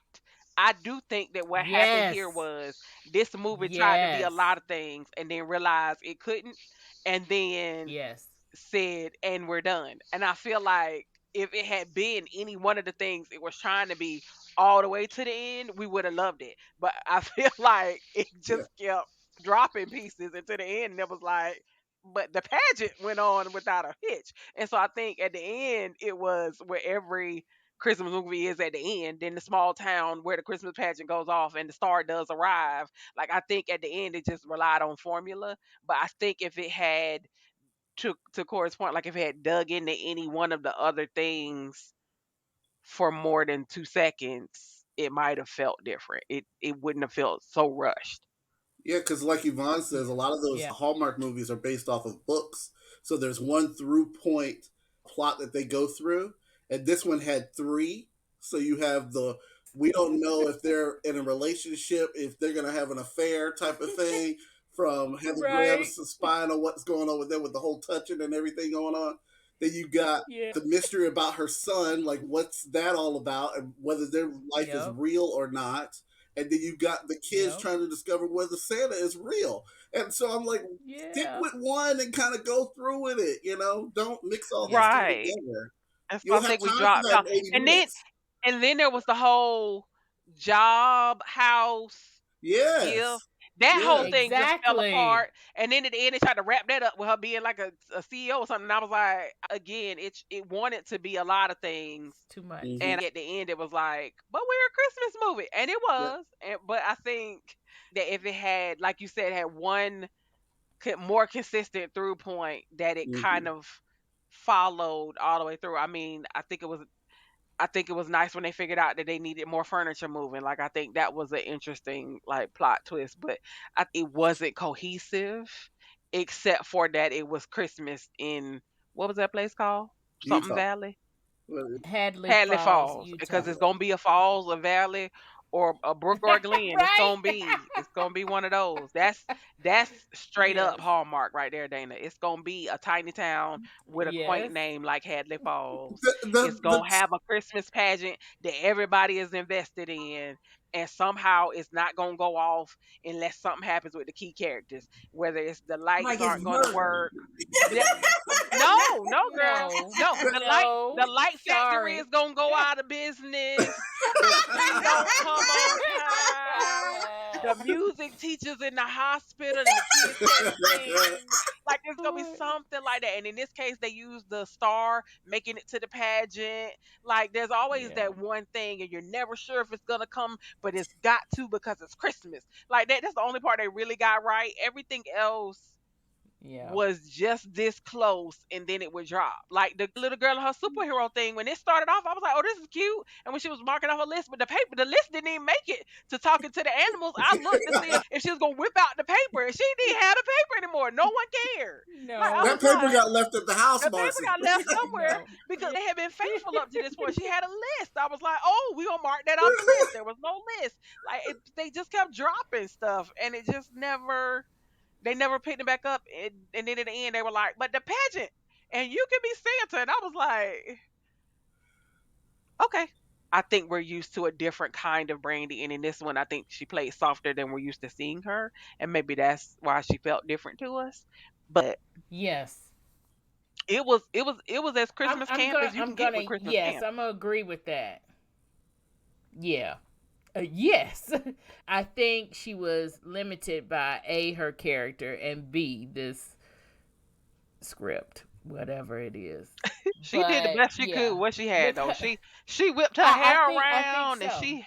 I do think that what happened here Yes. was this movie tried to be a Yes. lot of things and then realized it couldn't, and then Yes. said, and we're done. And I feel like if it had been any one of the things it was trying to be all the way to the end, we would have loved it. But I feel like it Yeah. just kept dropping pieces into the end. And it was like, but the pageant went on without a hitch. And so I think at the end, it was where every Christmas movie is at the end, then the small town where the Christmas pageant goes off and the star does arrive. Like, I think at the end, it just relied on formula. But I think if it had to Corey's point, like if it had dug into any one of the other things for more than 2 seconds, it might have felt different. It wouldn't have felt so rushed. Yeah, because like Yvonne Yeah. says, a lot of those Yeah. Hallmark movies are based off of books. So there's one through point plot that they go through. And this one had three. So you have we don't know if they're in a relationship, if they're going to have an affair type of thing, from Heather Right. Graham's spying on what's going on with them with the whole touching and everything going on. Then you got Yeah. the mystery about her son, like what's that all about, and whether their life is Yep. real or not. And then you got the kids Yep. trying to discover whether Santa is real. And so I'm like, stick Yeah. with one and kind of go through with it, Don't mix all this Yeah. stuff Right. together. And so I You'll have think we time for dropped that off. in 80 And then minutes. and then there was the whole job house gift. Yes. That whole Yes. thing just fell Exactly. apart. And then at the end, they tried to wrap that up with her being like a CEO or something. And I was like, again, it wanted to be a lot of things. Too much. Hmm. And at the end, it was like, but we're a Christmas movie. And it Yeah. was. But I think that if it had, like you said, had one more consistent through point, that it kind Hmm. of followed all the way through. I mean, I think it was nice when they figured out that they needed more furniture moving. Like, I think that was an interesting like plot twist, but it wasn't cohesive, except for that it was Christmas in, what was that place called? Something Utah. Valley, Well, Hadley Hadley Falls, Falls, because Utah. it's gonna be a falls, a valley, or a brook or a glen. Right? It's gonna be one of those. That's straight up Yes. Hallmark right there, Dana. It's gonna be a tiny town with a quaint Yes. name like Hadley Falls. the, It's the, gonna have a Christmas pageant that everybody is invested in, and somehow it's not gonna go off unless something happens with the key characters. Whether it's the lights like it's aren't gonna murder. work. No, no, girl. No. No, No. the light factory Sorry. is gonna go out of business. The tree don't come on time. The music teachers in the hospital and the kids can't sing. Like, there's gonna be something like that. And in this case, they use the star making it to the pageant. Like, there's always Yeah. that one thing, and you're never sure if it's gonna come, but it's got to because it's Christmas. Like, that's the only part they really got right. Everything else Yeah. was just this close and then it would drop. Like the little girl in her superhero thing, when it started off, I was like, oh, this is cute. And when she was marking off her list, but the list didn't even make it to talking to the animals. I looked to see if she was going to whip out the paper and she didn't have the paper anymore. No one cared. Like, I No. was That paper like, got left at the house, the paper Marcy. got left somewhere No. because they had been faithful up to this point. She had a list. I was like, oh, we gonna mark that off the list. There was no list. Like they just kept dropping stuff, and it just never. They never picked it back up. And then at the end, they were like, "But the pageant, and you can be Santa." And I was like, "Okay." I think we're used to a different kind of Brandy, and in this one, I think she played softer than we're used to seeing her, and maybe that's why she felt different to us. But Yes. it was as Christmas camp as you I'm can get gonna with Christmas yes, camp. I'm gonna agree with that. Yeah. Yes. I think she was limited by A, her character, and B, this script, whatever it is. She did the But best she could yeah, with what she had though. because She whipped her hair I think around and so.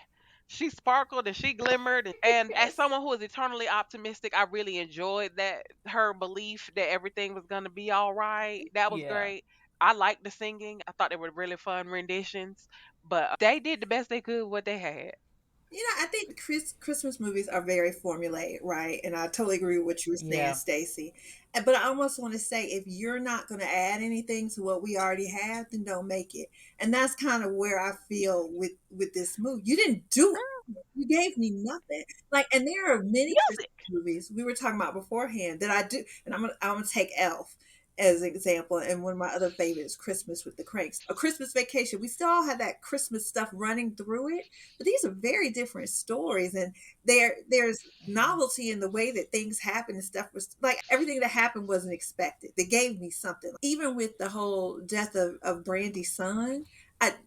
she sparkled and she glimmered and as Yes. someone who is eternally optimistic, I really enjoyed that her belief that everything was gonna be all right. That was Yeah. great. I liked the singing. I thought they were really fun renditions, but they did the best they could with what they had. I think Christmas movies are very formulaic, right? And I totally agree with what you were saying, Yeah. Stacy. But I almost want to say, if you're not going to add anything to what we already have, then don't make it. And that's kind of where I feel with this movie. You didn't do it. You gave me nothing. Like, and there are many Christmas Music. movies we were talking about beforehand that I do, and I'm gonna take Elf as an example, and one of my other favorites, Christmas with the Cranks. A Christmas Vacation. We still all have that Christmas stuff running through it, but these are very different stories, and there's Mhm. novelty in the way that things happen and stuff. Was like everything that happened wasn't expected. They gave me something. Even with the whole death of Brandy's son.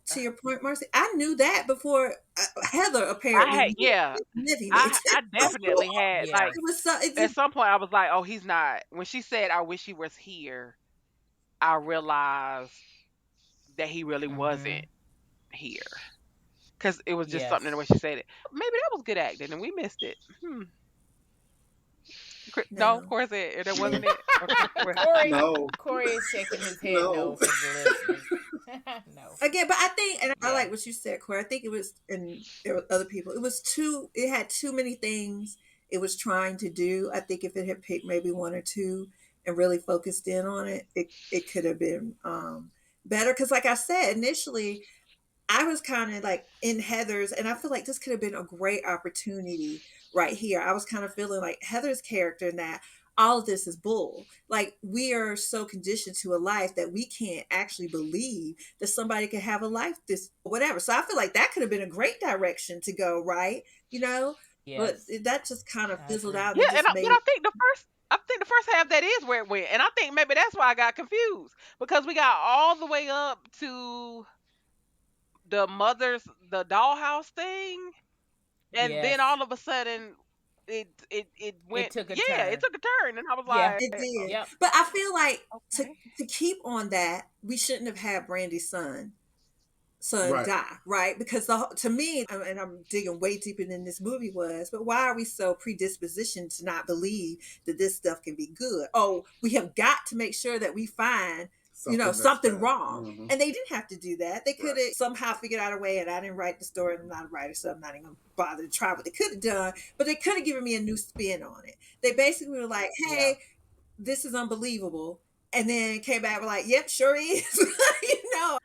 To your point, Marcy, I knew that before Heather I apparently had knew yeah. significantly. I definitely had Yeah. like It was so. It's at just, some point I was like, oh, he's not. When she said, I wish he was here, I realized that he really wasn't Mhm. here because it was just something in the way Yes. she said it. Maybe that was good acting and we missed it. No, of no. course that wasn't it. Okay, well, Corey No, Corey is shaking his head no. no for the listeners. No. Again, but I think, and I Yeah. like what you said, Corey. I think it was, and there were other people. It was too. It had too many things it was trying to do. I think if it had picked maybe one or two and really focused in on it, it could have been better. Because, like I said initially, I was kind of like in Heather's, and I feel like this could have been a great opportunity right here. I was kind of feeling like Heather's character in that all of this is bull. Like, we are so conditioned to a life that we can't actually believe that somebody could have a life this whatever. So I feel like that could have been a great direction to go, right? You know, but Yes. that just kind of I fizzled agree. out and yeah, they just but made I think the first half that is where it went, and I think maybe that's why I got confused because we got all the way up to the dollhouse thing, and then Yes. all of a sudden it It went, took a yeah, it turn. took a turn, and I was Yeah. like, it did. Yep. But I feel like to okay, to keep on that, we shouldn't have had Brandy's son Right. die, right? Because to me, and I'm digging way deeper than this movie was, but why are we so predispositioned to not believe that this stuff can be good? Oh, we have got to make sure that we find, Something that's something bad. wrong. And they didn't have to do that. They could Right. have somehow figured out a way, and I didn't write the story, and I'm not a writer, so I'm not even gonna bother to try what they could have done, but they could have given me a new spin on it. They basically were like, Yeah. hey, this is unbelievable. And then came back, were like, yep, sure is.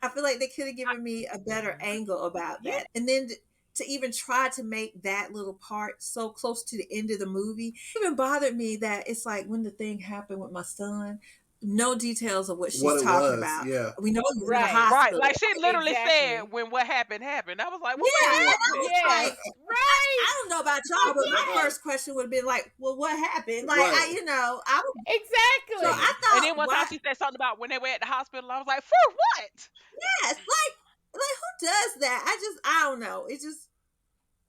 I feel like they could have given me a better Mhm. angle about yeah, that. And then to even try to make that little part so close to the end of the movie, it even bothered me that it's like when the thing happened with my son, no details of what What she's it talking was, about. yeah. We know he was in the Right. right. hospital. Like she literally said Exactly. when what happened happened. I was like, well, Yeah, what and I happened? was Yes. like, Right. I don't know about y'all, but my Yes. first question would have been like, well, what happened? Like, Right. so And, I Exactly. and thought, then one time why? she said something about when they were at the hospital. I was like, for what? Yes, like who does that? I don't know.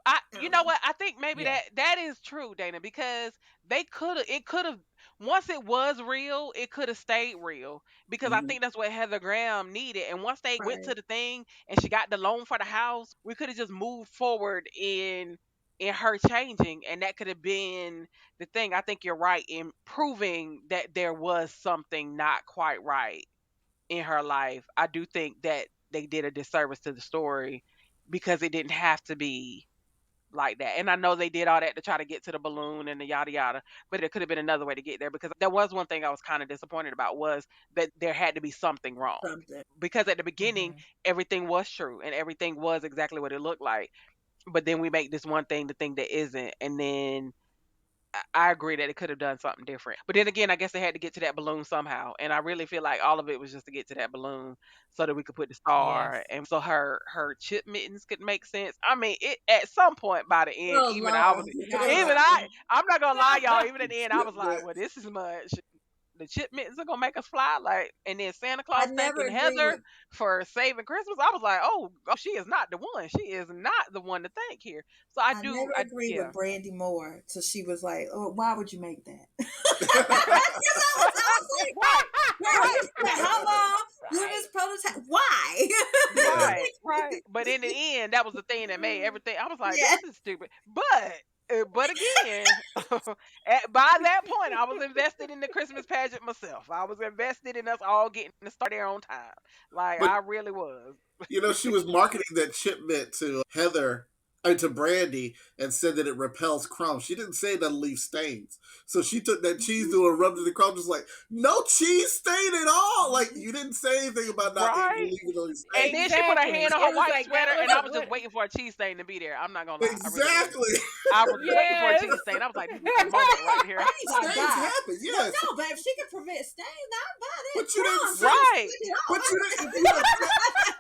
I You don't know know. what? I think maybe Yeah. that is true, Dana, because it could have once it was real, it could have stayed real because I Mhm. think that's what Heather Graham needed. And once they went Right. to the thing and she got the loan for the house, we could have just moved forward in in her changing, and that could have been the thing. I think you're right in proving that there was something not quite right in her life. I do think that they did a disservice to the story because it didn't have to be like that. And I know they did all that to try to get to the balloon and the yada yada, but it could have been another way to get there, because there was one thing I was kind of disappointed about, was that there had to be something wrong. Something. Because at the beginning, everything was true and everything was exactly what it looked like. But then we make this one thing the thing that isn't. And then I agree that it could have done something different. But then again, I guess they had to get to that balloon somehow. And I really feel like all of it was just to get to that balloon so that we could put the star, Yes. and so her chip mittens could make sense. I mean, it at some point by the end, Oh, even I was, Lord. I'm not gonna lie, y'all. Even at the end, I Chip was like, well, this is much. The chip mittens are gonna make us fly, like, and then Santa Claus never thanking agree Heather with for saving Christmas. I was like, oh, she is not the one. She is not the one to thank here. So I never agreed yeah. with Brandy Moore till she was like, "Oh, why would you make that?" I was like, Right. "How long? Do this prototype? Why?" Right. But in the end, that was the thing that made everything. I was like, Yeah. this is stupid. But again, by that point, I was invested in the Christmas pageant myself. I was invested in us all getting to start there on time. Like, But I really was. she was marketing that chip mitt to Heather and to Brandy and said that it repels crumbs. She didn't say it doesn't leave stains. So she took that cheese to and rubbed it in the crumbs, just like, no cheese stain at all. Like, you didn't say anything about not Right. leaving those stains. And then she put her hand on her It was white like, sweater, that and I was was just what- waiting for a cheese stain to be there. I'm not gonna lie. Exactly. I was waiting for a Yes. cheese stain. I was like, this is the moment right here. Stains happen, yes. No, but if she can prevent stains, I'll buy that. But you didn't say Right. But you didn't,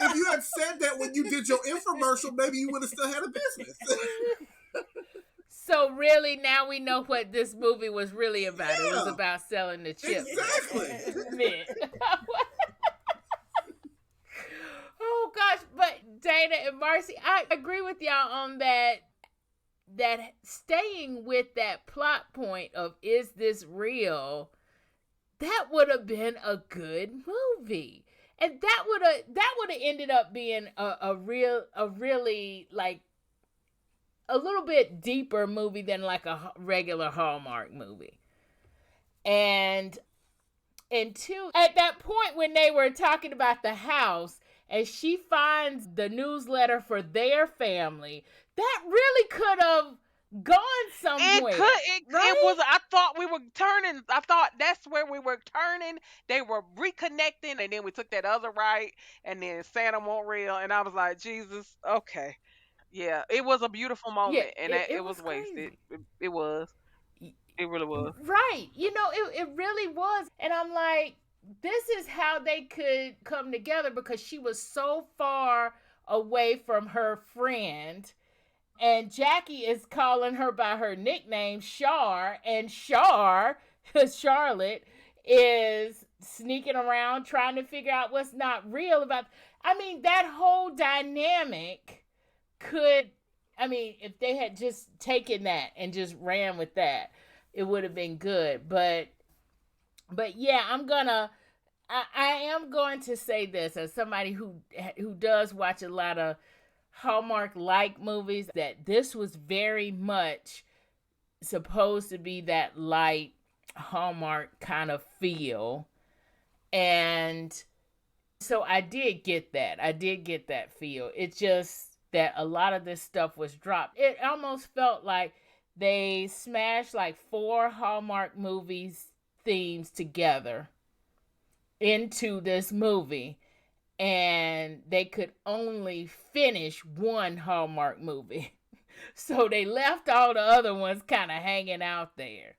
if you had said that when you did your infomercial, maybe you would have still had a business. So really, now we know what this movie was really about. It was Yeah. about selling the chip. Exactly. Mint. Oh gosh, but Dana and Marcie, I agree with y'all on that. That staying with that plot point of, is this real? That would have been a good movie, and that would have ended up being a really like a little bit deeper movie than like a regular Hallmark movie. And two, at that point when they were talking about the house and she finds the newsletter for their family, that really could have gone somewhere. It was, I thought we were turning. I thought that's where we were turning. They were reconnecting, and then we took that other right, and then Santa won't real, and I was like, Jesus, okay. Yeah, it was a beautiful moment, and it was wasted. It was. It really was. Right. It really was. And I'm like, this is how they could come together, because she was so far away from her friend. And Jackie is calling her by her nickname, Char. And Char, Charlotte, is sneaking around trying to figure out what's not real about. I mean, that whole dynamic could, if they had just taken that and just ran with that, it would have been good. But yeah, I am going to say this as somebody who does watch a lot of Hallmark-like movies, that this was very much supposed to be that light Hallmark kind of feel. And so I did get that feel. It's just that a lot of this stuff was dropped. It almost felt like they smashed like 4 Hallmark movies themes together into this movie, and they could only finish one Hallmark movie. So they left all the other ones kind of hanging out there.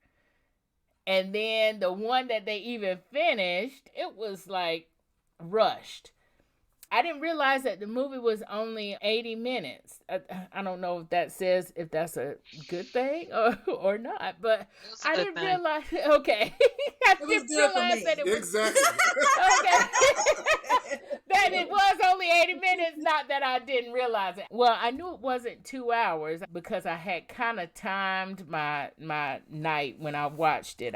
And then the one that they even finished, it was like rushed. I didn't realize that the movie was only 80 minutes. I don't know if that says if that's a good thing or not, but I didn't realize. Okay, I didn't realize that it was exactly okay. That it was only 80 minutes. Not that I didn't realize it. Well, I knew it wasn't 2 hours because I had kind of timed my night when I watched it.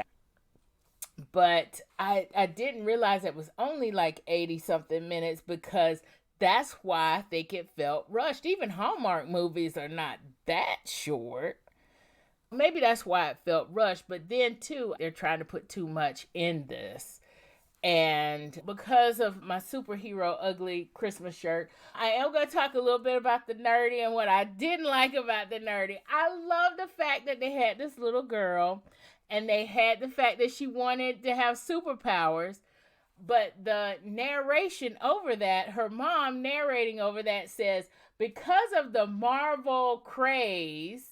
But I didn't realize it was only like 80 something minutes, because that's why I think it felt rushed. Even Hallmark movies are not that short. Maybe that's why it felt rushed. But then, too, they're trying to put too much in this. And because of my superhero ugly Christmas shirt, I am going to talk a little bit about the nerdy and what I didn't like about the nerdy. I love the fact that they had this little girl and they had the fact that she wanted to have superpowers. But the narration over that, her mom narrating over that says, because of the Marvel craze,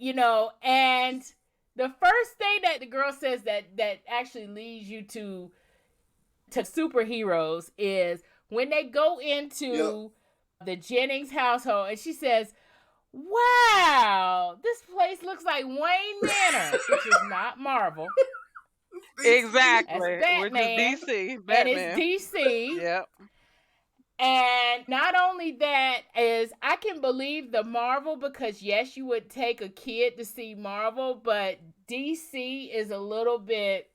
and the first thing that the girl says that actually leads you to superheroes is when they go into the Jennings household, and she says, wow, this place looks like Wayne Manor, which is not Marvel. Exactly. Batman, which is DC. Batman. And it's DC. Yep. And not only that is, I can believe the Marvel, because yes, you would take a kid to see Marvel, but DC is a little bit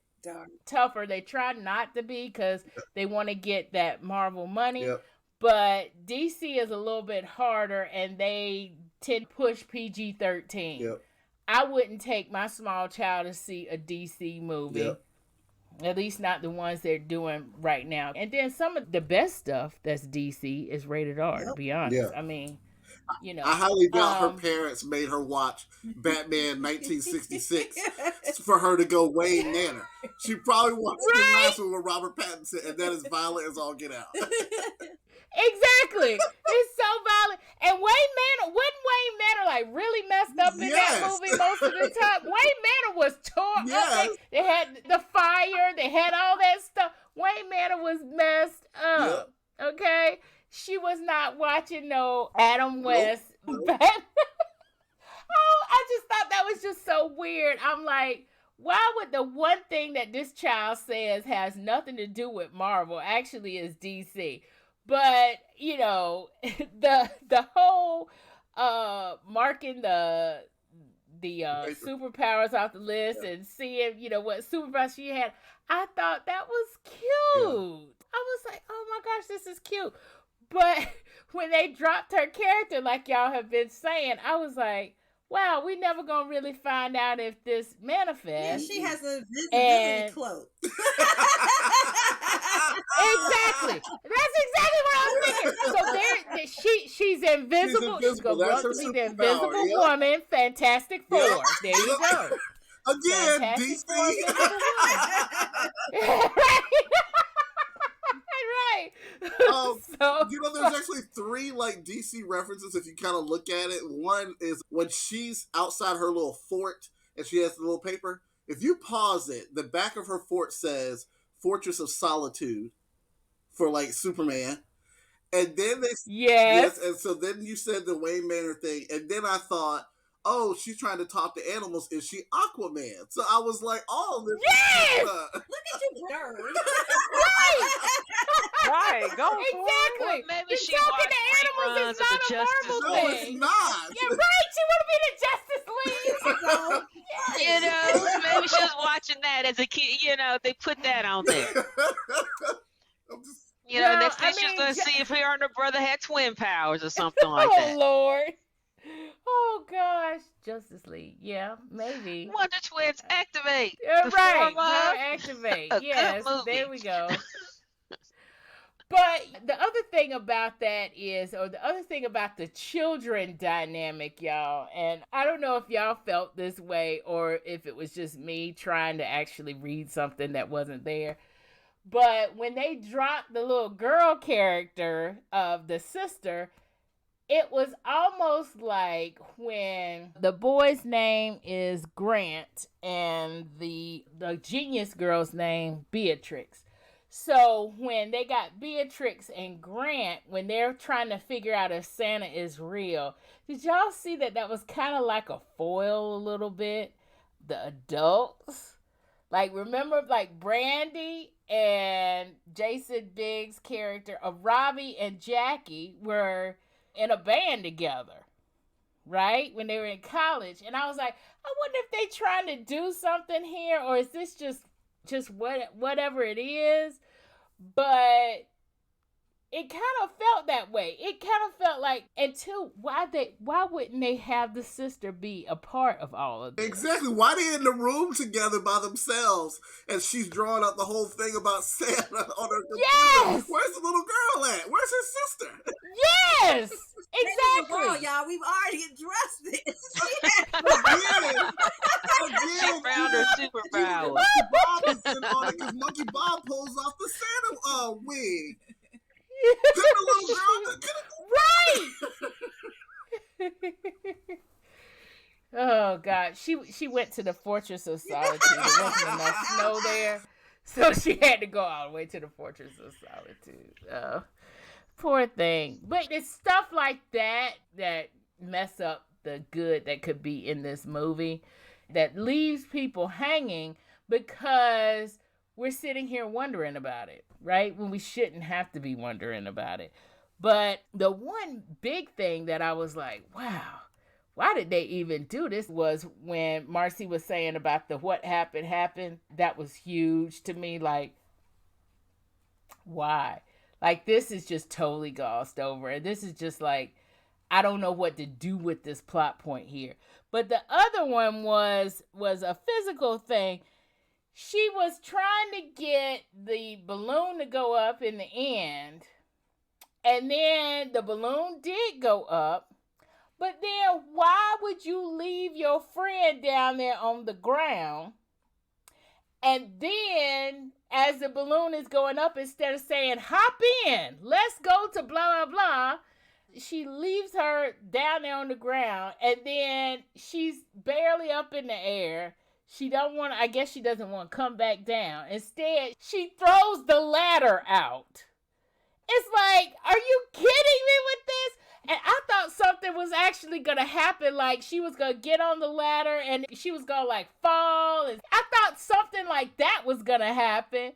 tougher. They try not to be because they want to get that Marvel money. Yep. But DC is a little bit harder, and they tend to push PG-13. Yep. I wouldn't take my small child to see a DC movie. Yep. At least not the ones they're doing right now. And then some of the best stuff that's DC is rated R, to be honest. Yeah. I mean, I highly doubt her parents made her watch Batman 1966 for her to go Wayne Manor. She probably watched the last one with Robert Pattinson, and that is violent as all get out. Exactly. It's so violent. And wasn't Wayne Manor like really messed up in that movie most of the time? Wayne Manor was torn up. They had the fire. They had all that stuff. Wayne Manor was messed up. Yep. Okay? She was not watching no Adam West. Nope. I just thought that was just so weird. I'm like, why would the one thing that this child says has nothing to do with Marvel actually is DC? But, the whole marking the superpowers off the list and seeing, what superpowers she had, I thought that was cute. Yeah. I was like, oh my gosh, this is cute. But when they dropped her character, like y'all have been saying, I was like, wow, we never gonna really find out if this manifests. Yeah, she has a visibility cloak. Exactly. That's exactly what I was thinking. So she's invisible. She's gonna grow up to be the invisible woman. Fantastic Four. Yep. There you go. Again, Fantastic DC. Right. There's actually 3 DC references if you kind of look at it. One is when she's outside her little fort and she has the little paper. If you pause it, the back of her fort says Fortress of Solitude for Superman. And then yes, and so then you said the Wayne Manor thing, and then I thought, oh, she's trying to talk to animals. Is she Aquaman? So I was like, oh, this yes! Look at you, nerd. Right, go exactly. Well, maybe she talking to animals is not a Marvel thing. No, it's not. You're right. She want to be the Justice League. Maybe she was watching that as a kid. They put that on there. Next thing she's going to see if her and her brother had twin powers or something like that. Oh, Lord. Oh, gosh. Justice League. Yeah, maybe. Wonder Twins, activate. Right. Activate. Yes, there we go. But the other thing about that is, or the other thing about the children dynamic, y'all, and I don't know if y'all felt this way or if it was just me trying to actually read something that wasn't there. But when they dropped the little girl character of the sister, it was almost like when the boy's name is Grant and the genius girl's name Beatrix. So when they got Beatrix and Grant, when they're trying to figure out if Santa is real, did y'all see that was kind of like a foil a little bit? The adults. Remember Brandy and Jason Biggs' character of Robbie and Jackie were in a band together, right? When they were in college. And I was like, I wonder if they trying to do something here, or is this just whatever it is? But it kind of felt that way. It kind of felt like, and two, why wouldn't they have the sister be a part of all of this? Exactly. Why they in the room together by themselves and she's drawing up the whole thing about Santa on her computer? Yes! Where's the little girl at? Where's her sister? Yes! Exactly. World, y'all, we've already addressed this. She found her superpower. Monkey Bob is in on it because Monkey Bob pulls off the Santa wig. Couldn't the little girl? Right. Oh God, she went to the Fortress of Solitude. There wasn't enough snow there, so she had to go all the way to the Fortress of Solitude. Poor thing. But it's stuff like that that mess up the good that could be in this movie, that leaves people hanging because we're sitting here wondering about it, right? When we shouldn't have to be wondering about it. But the one big thing that I was like, wow, why did they even do this, was when Marcie was saying about the what happened. That was huge to me. Like, why? Like, this is just totally glossed over. And this is just like, I don't know what to do with this plot point here. But the other one was a physical thing. She was trying to get the balloon to go up in the end. And then the balloon did go up. But then why would you leave your friend down there on the ground? And then as the balloon is going up, instead of saying, hop in, let's go to blah, blah, blah, she leaves her down there on the ground. And then she's barely up in the air. I guess she doesn't want to come back down. Instead, she throws the ladder out. It's like, are you kidding me with this? And I thought something was actually going to happen. Like, she was going to get on the ladder and she was going to, like, fall. And I thought something like that was going to happen.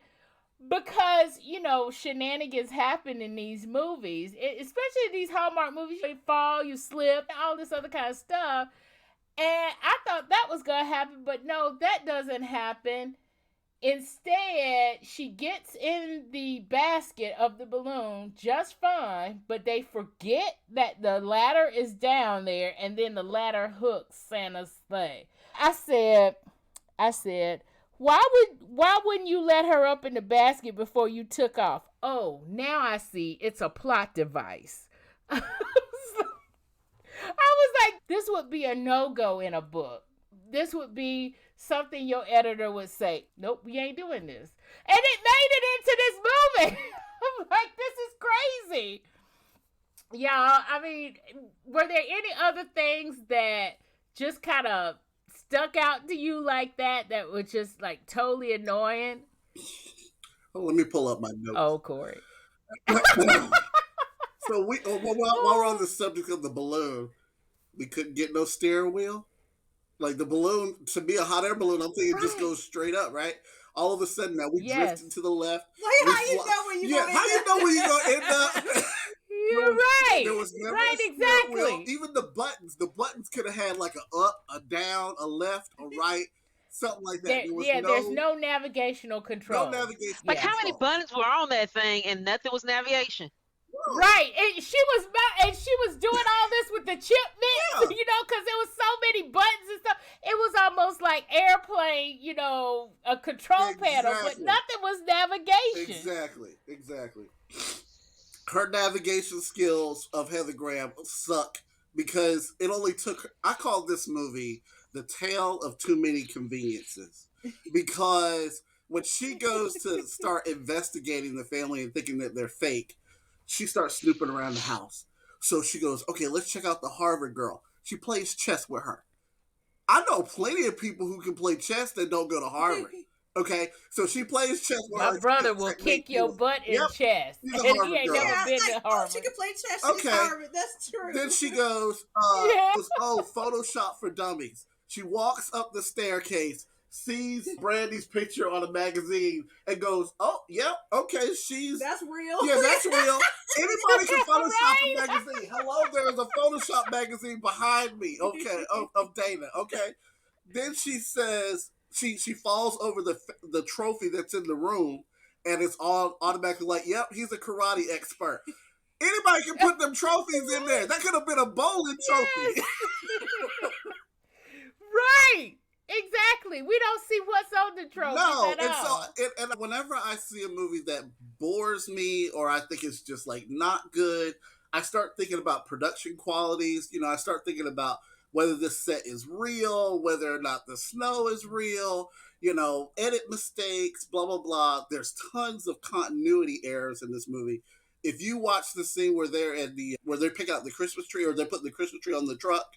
Because, you know, shenanigans happen in these movies. Especially these Hallmark movies. You fall, you slip, all this other kind of stuff. And I thought that was going to happen. But no, that doesn't happen. Instead, she gets in the basket of the balloon just fine, but they forget that the ladder is down there, and then the ladder hooks Santa's sleigh. I said, why wouldn't you let her up in the basket before you took off? Oh, now I see. It's a plot device. I was like, this would be a no-go in a book. This would be something your editor would say, nope, we ain't doing this. And it made it into this movie. I'm like, this is crazy. Y'all, I mean, were there any other things that just kind of stuck out to you like that were just like totally annoying? Oh, let me pull up my notes. Oh, Corey. So while we're on the subject of the balloon, we couldn't get no steering wheel. Like, the balloon, to be a hot air balloon, I'm thinking it just goes straight up, right? All of a sudden now we drifted to the left. Like, how you know where you're going to end up? How you know where you're going to end up? You're right. There was never right, a steering exactly. wheel. Even the buttons could have had like a up, a down, a left, a right, something like that. There's no navigational control. No navigation. Like, how many buttons were on that thing and nothing was navigation? Right, and she was doing all this with the chip mix, you know, because there was so many buttons and stuff. It was almost like airplane, you know, a control panel, but nothing was navigation. Exactly. Her navigation skills of Heather Graham suck because it only took. I call this movie the tale of too many conveniences, because when she goes to start investigating the family and thinking that they're fake, she starts snooping around the house. So she goes, okay, let's check out the Harvard girl. She plays chess with her. I know plenty of people who can play chess that don't go to Harvard. Okay, so she plays chess with her. My brother will kick your butt in chess. He's a And Harvard he ain't girl. never been to Harvard. She can play chess. She's Harvard. That's true. Then she goes, Photoshop for Dummies. She walks up the staircase, sees Brandy's picture on a magazine, and goes, oh, yep, okay, that's real. Yeah, that's real. Anybody can Photoshop a magazine. Hello, there's a Photoshop magazine behind me, okay, of Dana, okay. Then she says, she falls over the trophy that's in the room, and it's all automatically like, yep, he's a karate expert. Anybody can put them trophies in there. That could have been a bowling trophy. Right. Exactly. We don't see what's on the trophy. No, at all. and whenever I see a movie that bores me or I think it's just like not good, I start thinking about production qualities. I start thinking about whether this set is real, whether or not the snow is real, edit mistakes, blah, blah, blah. There's tons of continuity errors in this movie. If you watch the scene where they're picking out the Christmas tree or they're putting the Christmas tree on the truck,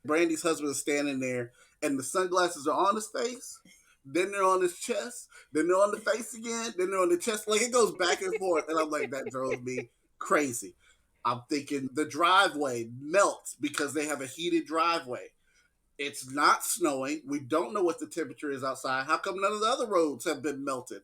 Brandy's husband is standing there and the sunglasses are on his face, then they're on his chest, then they're on the face again, then they're on the chest. Like, it goes back and forth. And I'm like, that drove me crazy. I'm thinking the driveway melts because they have a heated driveway. It's not snowing. We don't know what the temperature is outside. How come none of the other roads have been melted?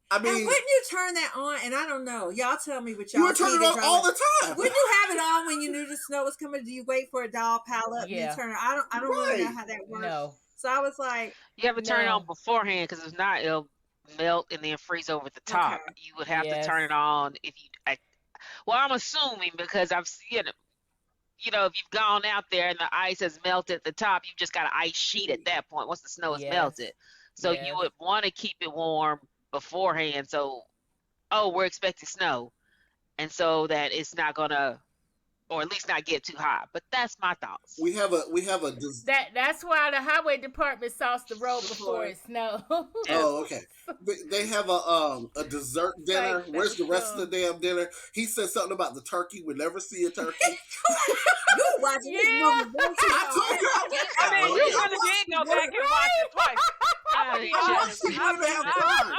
I mean, and wouldn't you turn that on? And I don't know. Y'all tell me what y'all. You were turning it on all the time. Wouldn't you have it on when you knew the snow was coming? Do you wait for a doll pile up? Yeah. And you turn it. I don't really know how that works. No. So I was like, you have to turn it on beforehand because if not, it'll melt and then freeze over the top. Okay. You would have to turn it on if you. Well, I'm assuming because I've seen it. If you've gone out there and the ice has melted at the top, you've just got an ice sheet at that point once the snow is melted. So you would want to keep it warm beforehand. So, we're expecting snow, and so that it's not gonna, or at least not get too hot. But that's my thoughts. We have a. That's why the highway department sauced the road before it snowed. Oh, okay. They have a dessert dinner. Like, where's the rest of the damn dinner? He said something about the turkey. We never see a turkey. you watching this movie. I told you. I mean, you really did go back and watch it twice. I watched it one and a half times.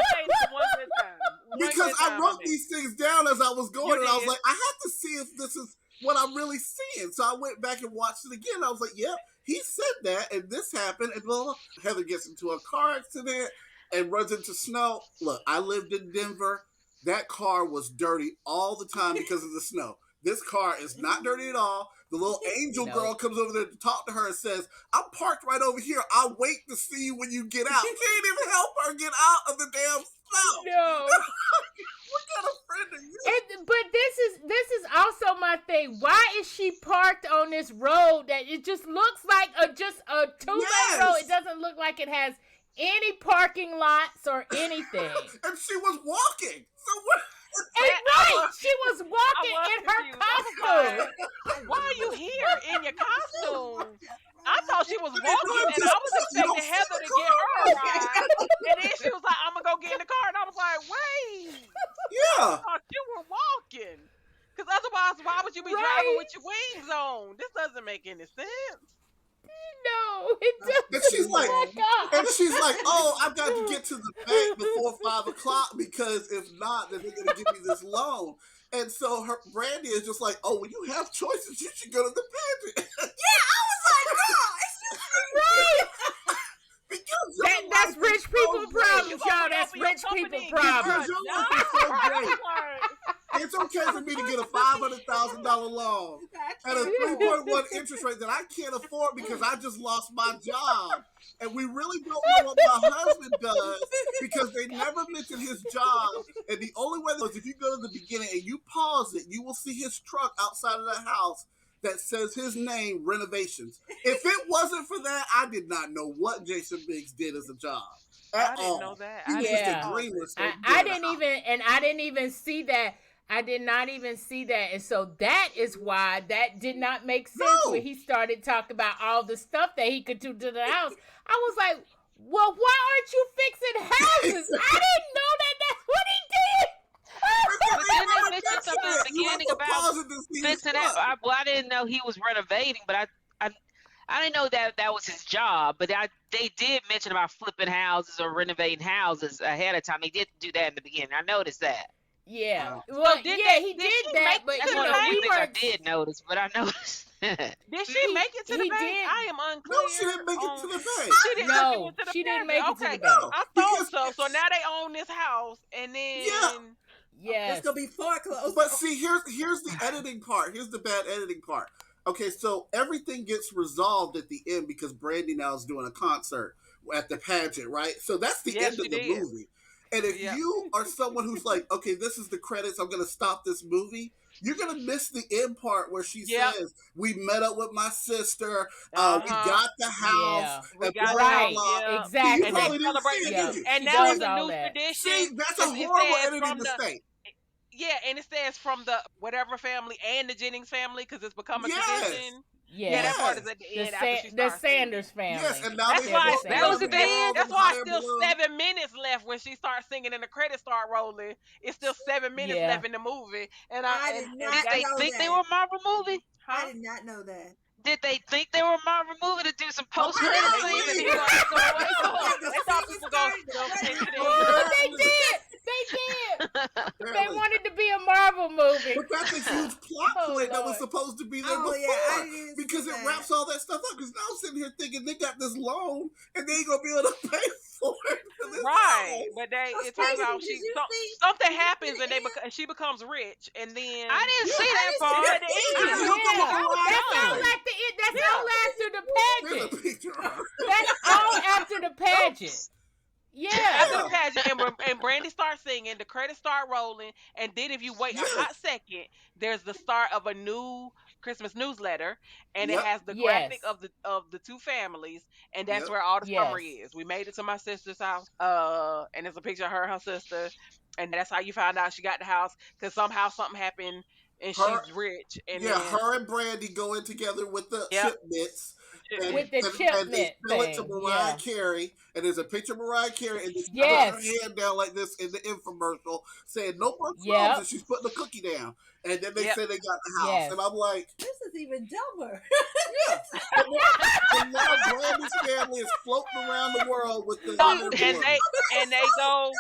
Because I wrote these things down as I was going, and I was like, I have to see if this is what I'm really seeing. So I went back and watched it again. I was like, yep, he said that, and this happened, and blah, blah. Heather gets into a car accident and runs into snow. Look, I lived in Denver. That car was dirty all the time because of the snow. This car is not dirty at all. The little angel girl comes over there to talk to her and says, I'm parked right over here. I'll wait to see you when you get out. Can't even help her get out of the damn snow. No. What kind of friend are you? But this is also my thing. Why is she parked on this road that it just looks like a 2-lane road? It doesn't look like it has any parking lots or anything. And she was walking. So what? She was walking in her costume. Why are you here in your costume? I thought she was walking, and I was expecting Heather to get her a ride. And then she was like, I'm going to go get in the car. And I was like, wait. Yeah. I thought you were walking. Because otherwise, why would you be driving with your wings on? This doesn't make any sense. No, it doesn't. And she's like, oh, I've got to get to the bank before 5:00 because if not, then they're going to give me this loan. And so Brandy is just like, oh, when you have choices, you should go to the pageant. Yeah, I was like, no, it's just right. That's rich people problems, y'all. That's rich people problems. It's okay for me to get a $500,000 loan at a 3.1 interest rate that I can't afford because I just lost my job. And we really don't know what my husband does because they never mention his job. And the only way was if you go to the beginning and you pause it, you will see his truck outside of the house that says his name, Renovations. If it wasn't for that, I did not know what Jason Biggs did as a job. I didn't know that. He was just a dreamer. I didn't even see that. I did not even see that. And so that is why that did not make sense when he started talking about all the stuff that he could do to the house. I was like, well, why aren't you fixing houses? I didn't know that's what he did. But then they mentioned something at the beginning about fixing it. I didn't know he was renovating, but I didn't know that was his job. But they did mention about flipping houses or renovating houses ahead of time. They did do that in the beginning. I noticed that. Yeah. Well, he did that, but that's one of the things I did notice. But I noticed. Did she make it to the bank? I am unclear. No, she didn't make it to the bank. She didn't make it to the bank. I thought so. So now they own this house, and then it's gonna be foreclosed. But see, here's the editing part. Here's the bad editing part. Okay, so everything gets resolved at the end because Brandy now is doing a concert at the pageant, right? So that's the end of the movie. And if Yep. you are someone who's like, okay, this is the credits, I'm going to stop this movie, you're going to miss the end part where she Yep. says, we met up with my sister, we Uh-huh. got the house, Yeah. We and got blah, the blah, Right. house, blah. yeah. See, you Exactly. And they probably didn't see celebrate it, Yeah. did you? and She now does it's a all new that. tradition. See, that's a 'Cause it horrible says editing from the mistake. yeah, and it says from the whatever family and the Jennings family because it's become a Yes. tradition. Yes. Yeah, that part Yes. is at the end after she the starts singing. Sanders family. Yes, and now That's they They're why the float That was around at the the Sanders. end? world that's and why hot it's air still balloons. 7 minutes left when she starts singing and the credits start rolling. It's still 7 minutes Yeah. left in the movie. And I did and not Did they know think they that. were a Marvel movie? I huh? did not know that. Did they think they were a Marvel movie to do some Oh my post-credit God, They scenes? did. And please! he like, so Like what? the They thought scene people gonna started, the still credits pinch it rolled. in. They did. They Apparently. wanted to be a Marvel movie. But that's a huge plot Oh, point that was Lord. supposed to be there Oh, before. yeah, I didn't because see it that. wraps all that stuff up. Because now I'm sitting here thinking they got this loan and they ain't going to be able to pay for it for this Right, house. but So, it turns Stacey, out did you see? something Did you see happens the and end? she becomes rich and then I didn't see I that didn't see part. at the If end. you look at what Yeah. Mariah That's all Carey, after it. That's Yeah. all after the there's a pageant. picture of her. That's all after the pageant. Oops. Yeah. After the pageant and Brandy starts singing, the credits start rolling, and then if you wait a hot Yes. second, there's the start of a new Christmas newsletter, and it Yep. has the Yes. graphic of the two families, and that's Yep. where all the Yes. summary is. We made it to my sister's house, and there's a picture of her and her sister, and that's how you found out she got the house because somehow something happened and Her, she's rich, and yeah, then her and Brandy go in together with the yep, chip mitts. And, With the chip and they knit spill it to thing. Mariah Yeah. Carey, and there's a picture of Mariah Carey, and she's putting Yes. her hand down like this in the infomercial, saying "No more crumbs," Yep. and she's putting the cookie down, and then they yep. say they got the house, Yes. and I'm like, This is even dumber. yeah. And now Brandy's family is floating around the world with the So, hot air and balloons. they go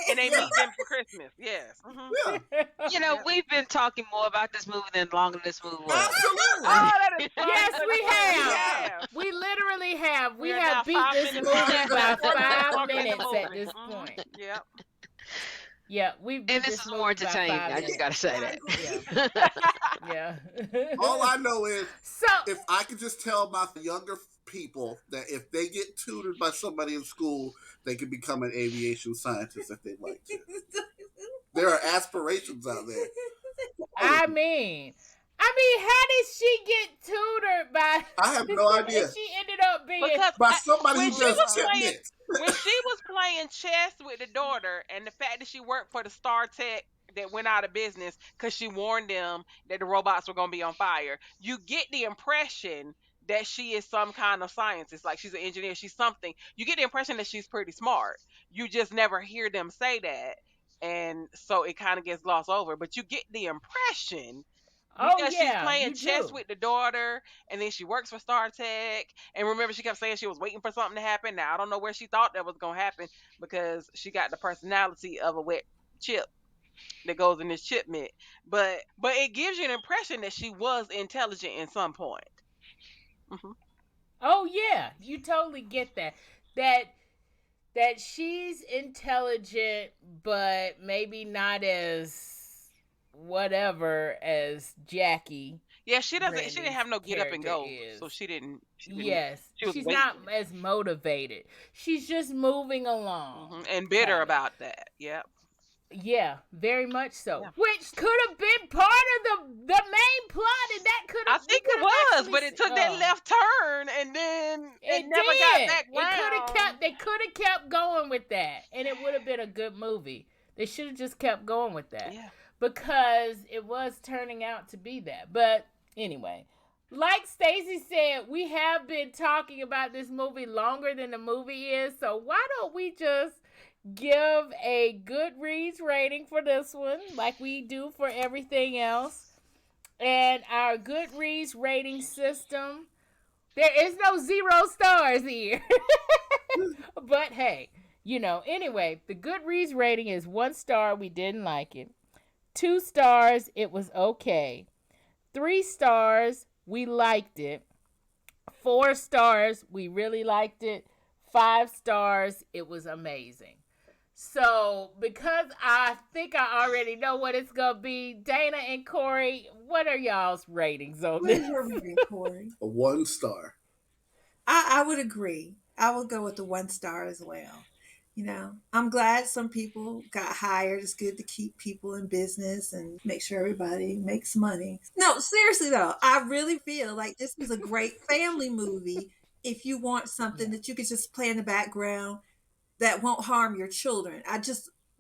and they Yeah. meet them for Christmas. Yes. Mhm. Yeah, You know, Yep. we've been talking more about this movie than longer than this movie was. absolutely. Oh, that is funny. Yes, we have. have. We literally have. We We are have now beat 5 this minutes movie longer- by 4 minutes 5 longer in the minutes at movie. this Mhm. point. Yep. Yeah, we've beat And this is movie more by entertaining. 5 I just minutes. gotta say that. Yeah. All I know is So if I could just tell my younger people that if they get tutored by somebody in school, they can become an aviation scientist if they'd like to. There are aspirations out there. I mean, how did she get tutored by? I have no idea. And she ended up being. Because By somebody when who she does was chip playing knits. when she was playing chess with the daughter, and the fact that she worked for the Star Tech that went out of business because she warned them that the robots were going to be on fire, you get the impression that she is some kind of scientist, like she's an engineer, she's something. You get the impression that she's pretty smart. You just never hear them say that, and so it kind of gets glossed over. But you get the impression Oh because she's yeah, playing you chess do. with the daughter, and then she works for StarTech. And remember, she kept saying she was waiting for something to happen. Now I don't know where she thought that was gonna happen because she got the personality of a wet chip that goes in this chip mitt. But it gives you an impression that she was intelligent in some point. Hmm. Oh yeah, you totally get that. That she's intelligent, but maybe not as whatever as Jackie. Yeah, she didn't Brandy's have no get up and character go, is. so she didn't. Yes, She was she's waiting. not as motivated. She's just moving along. And bitter kinda. about that. Yep. Yeah, very much so. Yeah. Which could have been part of the main plot, and that could I have. think it was, but it took that left turn, and then it never got back round. They could have kept going with that, and it would have been a good movie. They should have just kept going with that. Yeah. Because it was turning out to be that. But anyway, like Stacy said, we have been talking about this movie longer than the movie is. So why don't we just give a Goodreads rating for this one like we do for everything else? And our Goodreads rating system, there is no 0 stars here. But hey, anyway, the Goodreads rating is 1 star, we didn't like it. 2 stars, it was okay. 3 stars, we liked it. 4 stars, we really liked it. 5 stars, it was amazing. So, because I think I already know what it's going to be, Dana and Corey, what are y'all's ratings on What this? is your rating, Corey? A 1 star. I would agree. I would go with the 1 star as well. I'm glad some people got hired. It's good to keep people in business and make sure everybody makes money. No, seriously though, I really feel like this is a great family movie if you want something Yeah. that you could just play in the background that won't harm your children.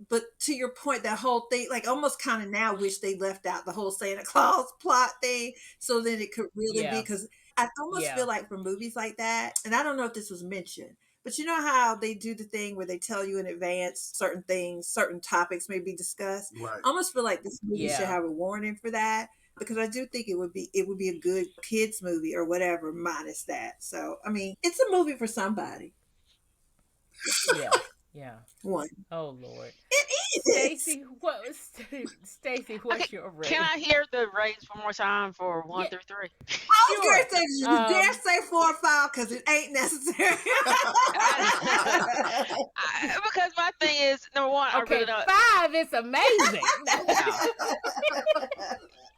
But to your point, that whole thing, like almost kind of now wish they left out the whole Santa Claus plot thing so then it could really be, Yeah. because I almost Yeah. feel like for movies like that, and I don't know if this was mentioned, but you know how they do the thing where they tell you in advance certain things, certain topics may be discussed. Right. I almost feel like this movie should Yeah. have a warning for that because I do think it would be a good kids movie or whatever minus that. So I mean, it's a movie for somebody. Yeah. Yeah. One. Oh Lord. It is. Stacy, Stacy, Okay, what's your can rating? I hear the ratings one more time for one Yeah, through three? I was sure. going to say, you dare say 4 or 5 because it ain't necessary. Because my thing is, number one, I Okay, really don't. 5 is amazing.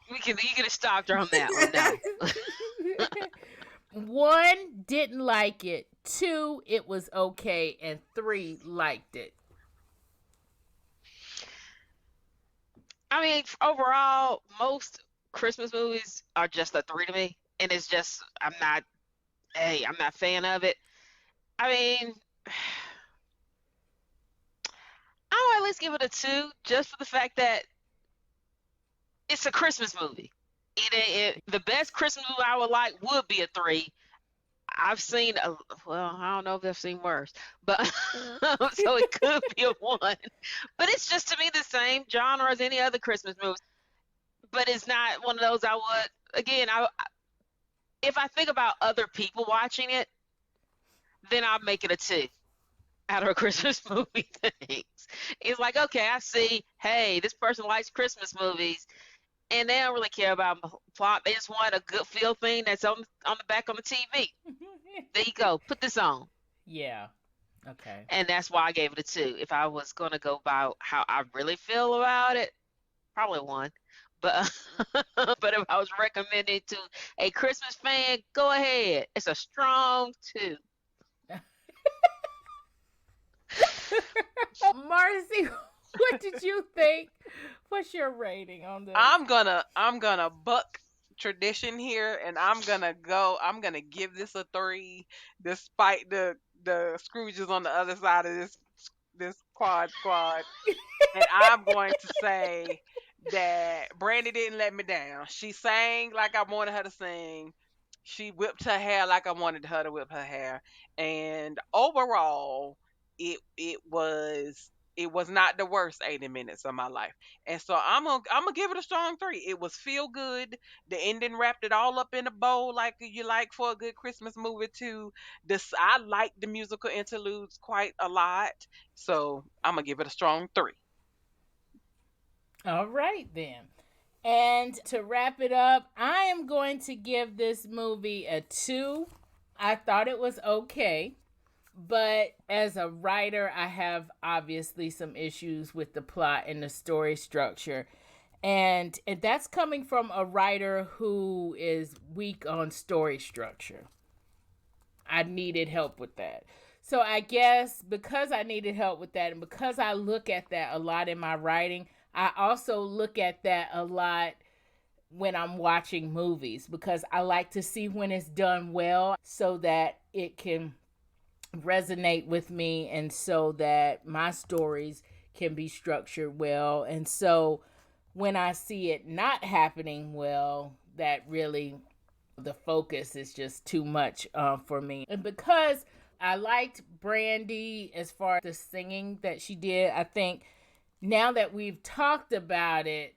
No, you can have stopped her on that one. No. 1, didn't like it. 2, it was okay, and 3, liked it. I mean, overall, most Christmas movies are just a 3 to me, and it's just I'm not a fan of it. I mean, I'll at least give it a 2 just for the fact that it's a Christmas movie. The best Christmas movie I would like would be a 3. I've seen well, I don't know if I've seen worse, but so it could be a 1. But it's just to me the same genre as any other Christmas movie. But it's not one of those I would again. If I think about other people watching it, then I'll make it a 2 out of a Christmas movie things. It's like, okay, I see, hey, this person likes Christmas movies and they don't really care about plot. They just want a good feel thing that's on the back on the TV. There you go. Put this on. Yeah. Okay. And that's why I gave it a 2. If I was going to go by how I really feel about it, probably 1. But but if I was recommending to a Christmas fan, go ahead. It's a strong 2. Marcie, what did you think? What's your rating on this? I'm gonna buck tradition here, and I'm gonna give this a 3, despite the Scrooges on the other side of this quad, and I'm going to say that Brandy didn't let me down. She sang like I wanted her to sing. She whipped her hair like I wanted her to whip her hair, and overall, it was not the worst 80 minutes of my life. And so I'm gonna give it a strong 3. It was feel good. The ending wrapped it all up in a bow like you like for a good Christmas movie too. I like the musical interludes quite a lot. So I'm gonna give it a strong 3. All right, then. And to wrap it up, I am going to give this movie a 2. I thought it was okay. But as a writer, I have obviously some issues with the plot and the story structure. And that's coming from a writer who is weak on story structure. I needed help with that. So I guess because I needed help with that and because I look at that a lot in my writing, I also look at that a lot when I'm watching movies because I like to see when it's done well so that it can resonate with me and so that my stories can be structured well. And so when I see it not happening well, that really the focus is just too much for me. And because I liked Brandy as far as the singing that she did, I think now that we've talked about it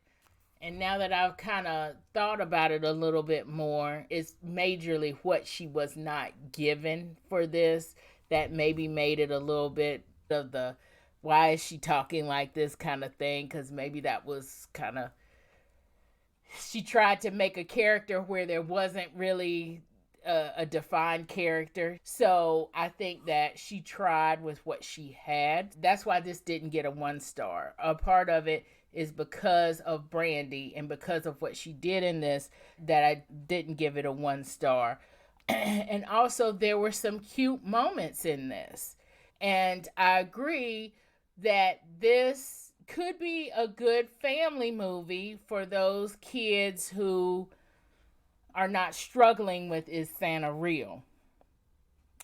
and now that I've kind of thought about it a little bit more, it's majorly what she was not given for this that maybe made it a little bit of the why is she talking like this kind of thing, because maybe that was kind of she tried to make a character where there wasn't really a defined character. So I think that she tried with what she had. That's why this didn't get a 1 star. A part of it is because of Brandy and because of what she did in this that I didn't give it a 1 star. And also there were some cute moments in this. And I agree that this could be a good family movie for those kids who are not struggling with, is Santa real?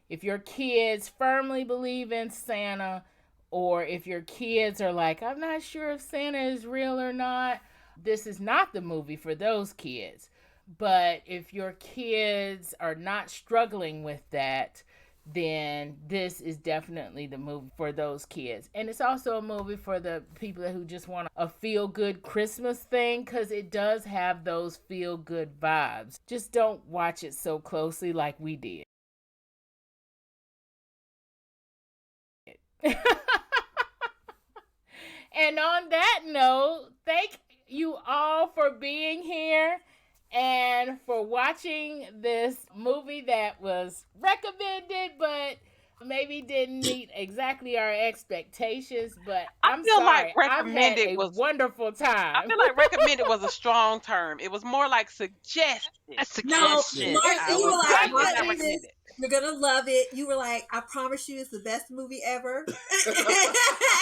If your kids firmly believe in Santa, or if your kids are like, I'm not sure if Santa is real or not, this is not the movie for those kids. But if your kids are not struggling with that, then this is definitely the movie for those kids. And it's also a movie for the people who just want a feel-good Christmas thing, because it does have those feel-good vibes. Just don't watch it so closely like we did. And on that note, thank you all for being here and for watching this movie that was recommended, but maybe didn't meet exactly our expectations. But I'm feel sorry, like I've had recommended a was- wonderful time. I feel like recommended was a strong term. It was more like suggested. A suggestion. Marcie, I you were was like, right with watching that. this, recommended. you're gonna love it. You were like, I promise you, it's the best movie ever.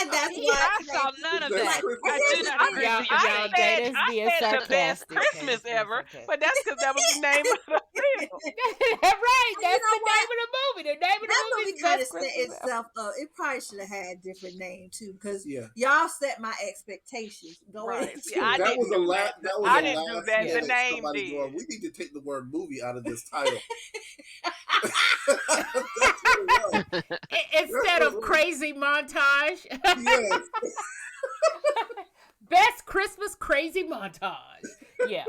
And that's Yeah, what I saw none of That's that. Christmas. I do not agree Y'all- with your y'all statement. Dana's being I said the best sarcastic. Christmas Dana's being ever, sarcastic. but that's because that was the name of the film. Right, that's know the name of the movie. The name of the that movie movie is kind of Best set Christmas Ever. itself up. It probably should have had a different name too, because Yeah. y'all set my expectations going Right. into See, I it. That didn't was a do la- that. that was I a didn't do last that. The minute name somebody did. going, we need to take the word movie out of this title. That's what it was. Instead of crazy montage, Yes. Best Christmas crazy montage. Yeah.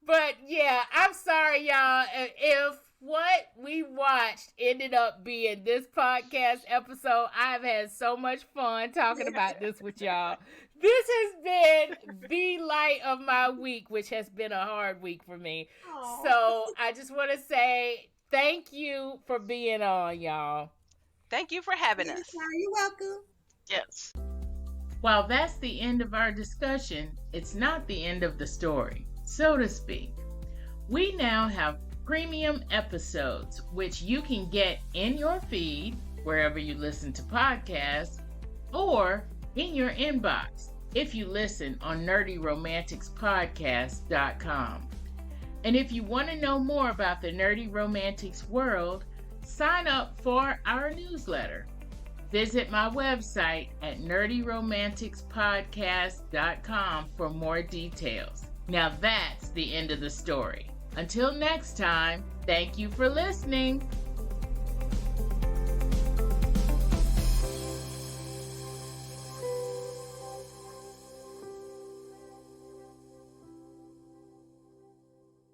But yeah, I'm sorry, y'all. If what we watched ended up being this podcast episode, I've had so much fun talking about this with y'all. This has been the light of my week, which has been a hard week for me. Aw. So I just want to say thank you for being on, y'all. Thank you for having us. Anytime, you're welcome. Yes. While that's the end of our discussion, it's not the end of the story, so to speak. We now have premium episodes, which you can get in your feed, wherever you listen to podcasts, or in your inbox if you listen on nerdyromanticspodcast.com. And if you want to know more about the Nerdy Romantics world, sign up for our newsletter. Visit my website at nerdyromanticspodcast.com for more details. Now that's the end of the story. Until next time, thank you for listening.